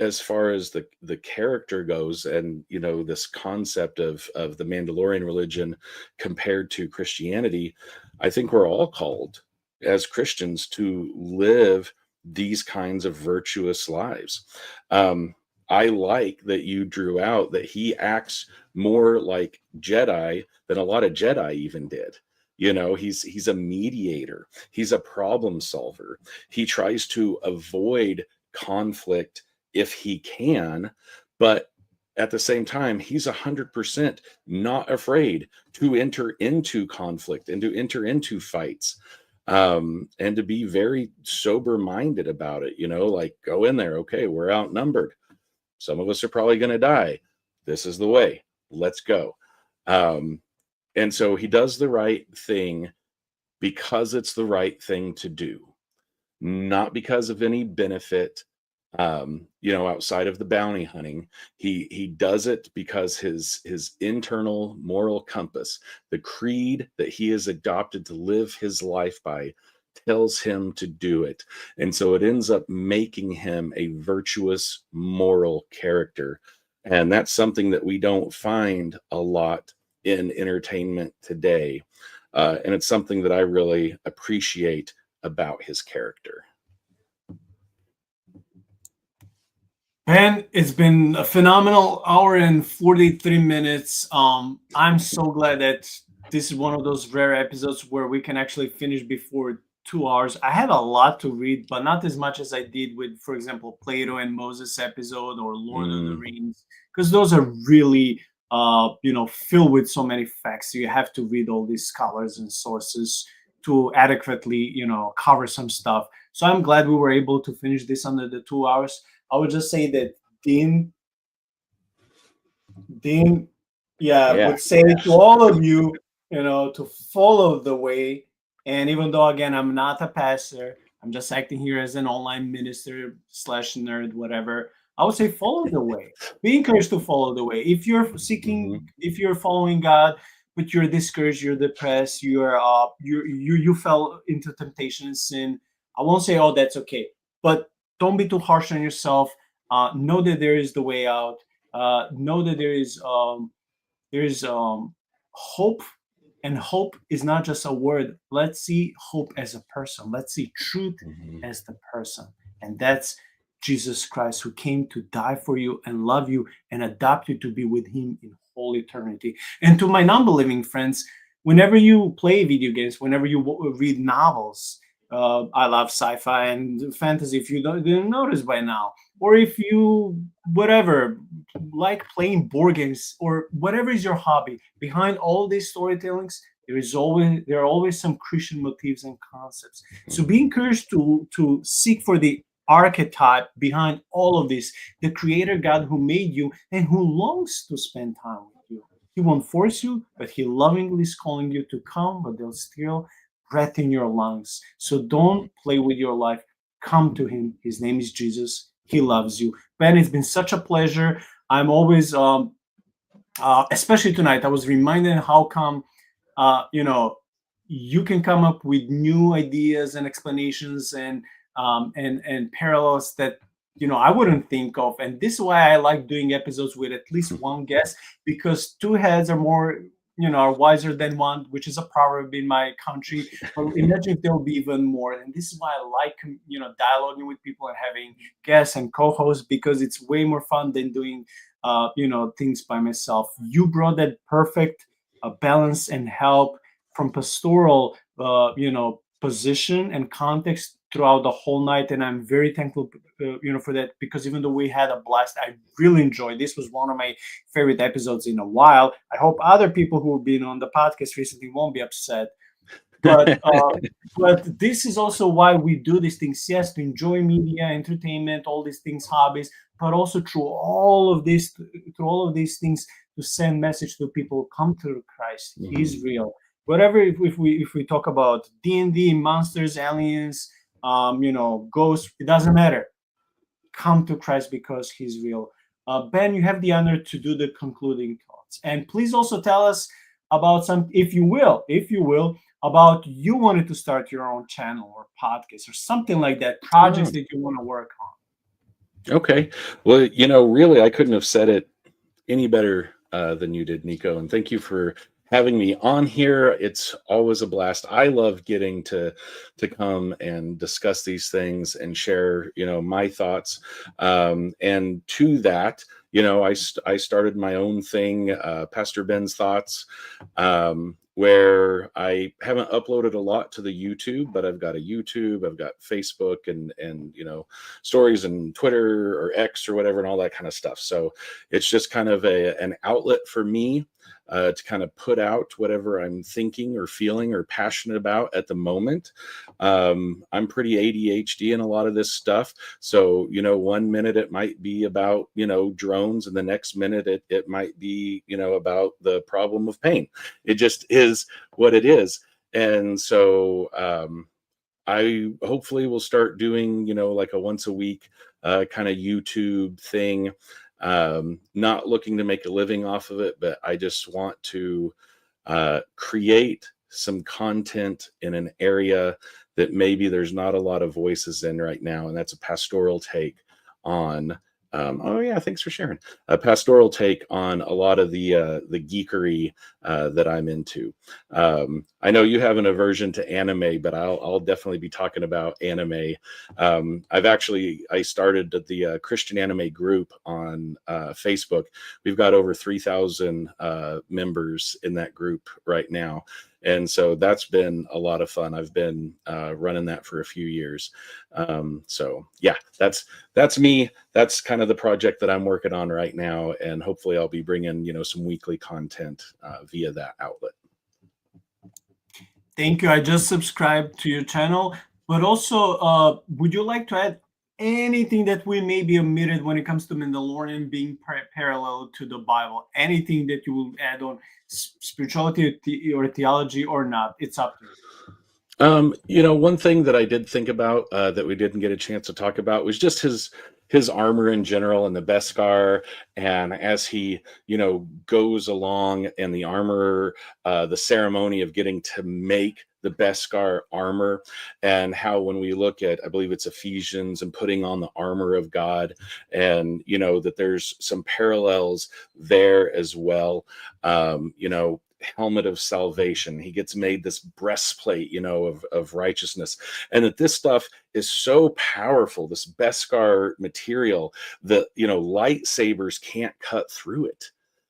as far as the character goes, and this concept of the Mandalorian religion compared to Christianity, I think we're all called as Christians to live these kinds of virtuous lives. I like that you drew out that he acts more like Jedi than a lot of Jedi even did. He's a mediator. He's a problem solver. He tries to avoid conflict if he can, but at the same time, he's 100% not afraid to enter into conflict and to enter into fights, and to be very sober-minded about it. Like, go in there. Okay, we're outnumbered. Some of us are probably going to die. This is the way. Let's go. And so he does the right thing because it's the right thing to do, not because of any benefit, outside of the bounty hunting. He does it because his internal moral compass, the creed that he has adopted to live his life by, tells him to do it. And so it ends up making him a virtuous moral character. And that's something that we don't find a lot in entertainment today. And it's something that I really appreciate about his character. Ben, it's been a phenomenal hour and 43 minutes. I'm so glad that this is one of those rare episodes where we can actually finish before 2 hours. I had a lot to read, but not as much as I did with, for example, Plato and Moses episode or Lord of the Rings, because those are really, filled with so many facts. So you have to read all these scholars and sources to adequately, cover some stuff. So I'm glad we were able to finish this under the 2 hours. I would just say that Dean, would say to all of you, to follow the way. And even though, again, I'm not a pastor, I'm just acting here as an online minister / nerd, whatever. I would say follow the way. Be encouraged to follow the way. If you're seeking, if you're following God, but you're discouraged, you're depressed, you fell into temptation and sin, I won't say, oh, that's okay. But don't be too harsh on yourself. Know that there is the way out. Know that there is hope, and hope is not just a word. Let's see hope as a person. Let's see truth as the person, and that's Jesus Christ, who came to die for you and love you and adopt you to be with Him in whole eternity. And to my non-believing friends, whenever you play video games, whenever you read novels. I love sci-fi and fantasy, if you didn't notice by now. Or if you, like playing board games or whatever is your hobby, behind all these storytellings, there are always some Christian motifs and concepts. So be encouraged to seek for the archetype behind all of this, the Creator God who made you and who longs to spend time with you. He won't force you, but He lovingly is calling you to come, but there's still breath in your lungs. So don't play with your life. Come to Him. His name is Jesus. He loves you. Ben, it's been such a pleasure. I'm always, especially tonight, I was reminded how come, you can come up with new ideas and explanations and parallels that I wouldn't think of. And this is why I like doing episodes with at least one guest, because two heads are more are wiser than one, which is a proverb in my country. But imagine if there will be even more. And this is why I like, dialoguing with people and having guests and co-hosts, because it's way more fun than doing, things by myself. You brought that perfect balance and help from pastoral, position and context throughout the whole night, and I'm very thankful for that, because even though we had a blast, I really enjoyed this. Was one of my favorite episodes in a while. I hope other people who have been on the podcast recently won't be upset, but this is also why we do these things. Yes, to enjoy media, entertainment, all these things, hobbies, but also through all of these things, to send message to people: come to Christ. He's real. Whatever, if we talk about D&D, monsters, aliens, ghosts, it doesn't matter. Come to Christ because He's real. Ben, you have the honor to do the concluding thoughts, and please also tell us about if you will, about you wanted to start your own channel or podcast or something like that, projects that you want to work on. Okay. Well, really, I couldn't have said it any better than you did, Nico. And thank you for having me on here. It's always a blast. I love getting to come and discuss these things and share, my thoughts. And to that, I started my own thing, Pastor Ben's Thoughts, where I haven't uploaded a lot to the YouTube, but I've got a YouTube, I've got Facebook, and stories and Twitter or X or whatever, and all that kind of stuff. So it's just kind of an outlet for me to kind of put out whatever I'm thinking or feeling or passionate about at the moment. I'm pretty ADHD in a lot of this stuff. So, one minute it might be about, drones, and the next minute it might be, about the problem of pain. It just is what it is. And so, I hopefully will start doing, like a once a week kind of YouTube thing. Not looking to make a living off of it, but I just want to create some content in an area that maybe there's not a lot of voices in right now. And that's a pastoral take on. Oh yeah, thanks for sharing. A pastoral take on a lot of the geekery that I'm into. I know you have an aversion to anime, but I'll definitely be talking about anime. I started the Christian anime group on Facebook. We've got over 3,000 members in that group right now. And so that's been a lot of fun. I've been running that for a few years. So yeah, that's me. That's kind of the project that I'm working on right now. And hopefully I'll be bringing, some weekly content via that outlet. Thank you. I just subscribed to your channel, but also, would you like to add anything that we may be omitted when it comes to Mandalorian being parallel to the Bible? Anything that you will add on spirituality or theology or not? It's up to you. One thing that I did think about that we didn't get a chance to talk about was just his armor in general and the Beskar. And as he, goes along and the armor, the ceremony of getting to make the Beskar armor, and how when we look at, I believe it's Ephesians, and putting on the armor of God, and that there's some parallels there as well. Helmet of salvation, he gets made this breastplate of righteousness, and that this stuff is so powerful, this Beskar material, that lightsabers can't cut through it.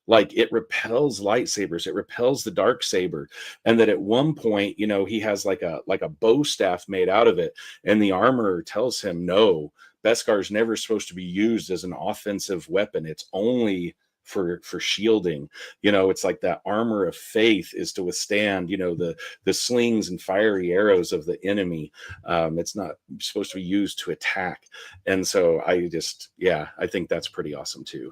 Like, it repels lightsabers, it repels the dark saber. And that at one point, he has like a bow staff made out of it, and the armorer tells him, no, Beskar is never supposed to be used as an offensive weapon. It's only for shielding. It's like that armor of faith is to withstand the slings and fiery arrows of the enemy. It's not supposed to be used to attack. And so I think that's pretty awesome too.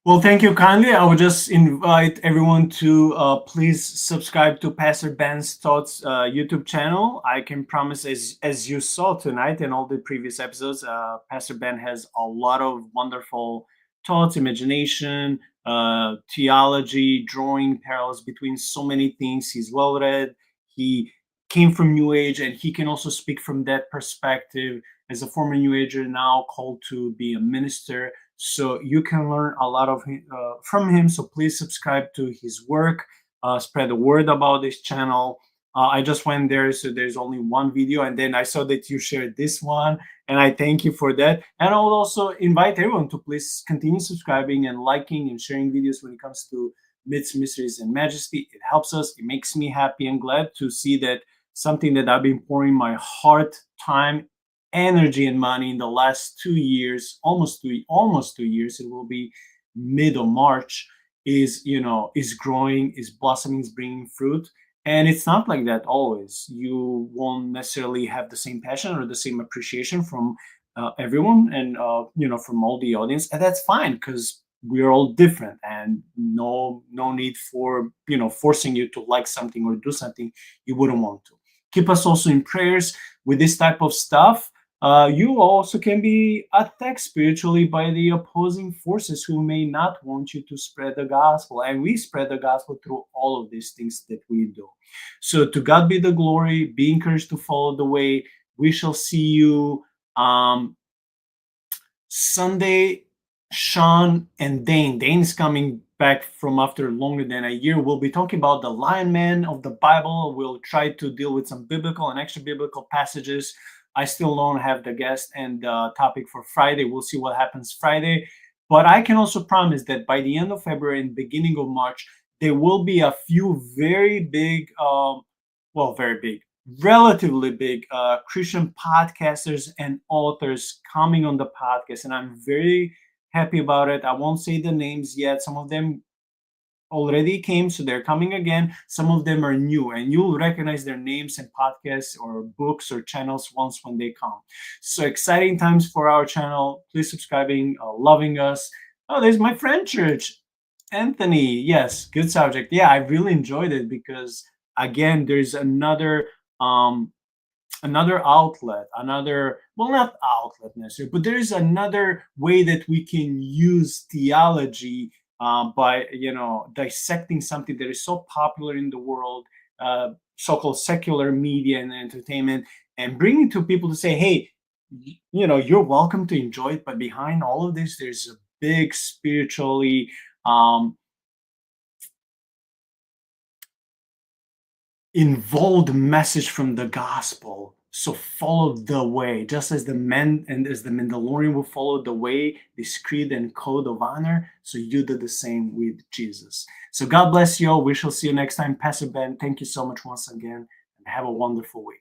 Well, thank you kindly. I would just invite everyone to please subscribe to Pastor Ben's Thoughts YouTube channel. I can promise, as you saw tonight and all the previous episodes, Pastor Ben has a lot of wonderful thoughts, imagination, theology, drawing parallels between so many things. He's well read. He came from New Age, and he can also speak from that perspective as a former New Ager, now called to be a minister. So you can learn a lot from him. So please subscribe to his work, spread the word about this channel. I just went there, so there's only one video, and then I saw that you shared this one, and I thank you for that. And I'll also invite everyone to please continue subscribing and liking and sharing videos when it comes to Myths, Mysteries, and Majesty. It helps us. It makes me happy and glad to see that something that I've been pouring my heart, time, energy, and money in the last 2 years, almost 2 years, it will be mid of March, is growing, is blossoming, is bringing fruit. And it's not like that always. You won't necessarily have the same passion or the same appreciation from everyone, and from all the audience, and that's fine, because we're all different, and no need for forcing you to like something or do something you wouldn't want to. Keep us also in prayers with this type of stuff. You also can be attacked spiritually by the opposing forces who may not want you to spread the gospel. And we spread the gospel through all of these things that we do. So to God be the glory. Be encouraged to follow the way. We shall see you Sunday, Sean and Dane. Dane's coming back from after longer than a year. We'll be talking about the Lion Man of the Bible. We'll try to deal with some biblical and extra biblical passages. I still don't have the guest and the topic for Friday. We'll see what happens Friday. But I can also promise that by the end of February and beginning of March, there will be a few very big, very big, relatively big Christian podcasters and authors coming on the podcast. And I'm very happy about it. I won't say the names yet. Some of them already came, so they're coming again. Some of them are new, and you'll recognize their names and podcasts or books or channels once when they come. So exciting times for our channel. Please subscribing, loving us. Oh, there's my friend church, Anthony. Yes, good subject. Yeah, I really enjoyed it because again, there's another outlet, not outlet necessarily, but there is another way that we can use theology by dissecting something that is so popular in the world, so-called secular media and entertainment, and bringing to people to say, hey, you're welcome to enjoy it, but behind all of this, there's a big spiritually involved message from the gospel. So follow the way, just as the men and as the Mandalorian will follow the way, this creed and code of honor. So you do the same with Jesus. So God bless you all. We shall see you next time. Pastor Ben, thank you so much once again, and have a wonderful week.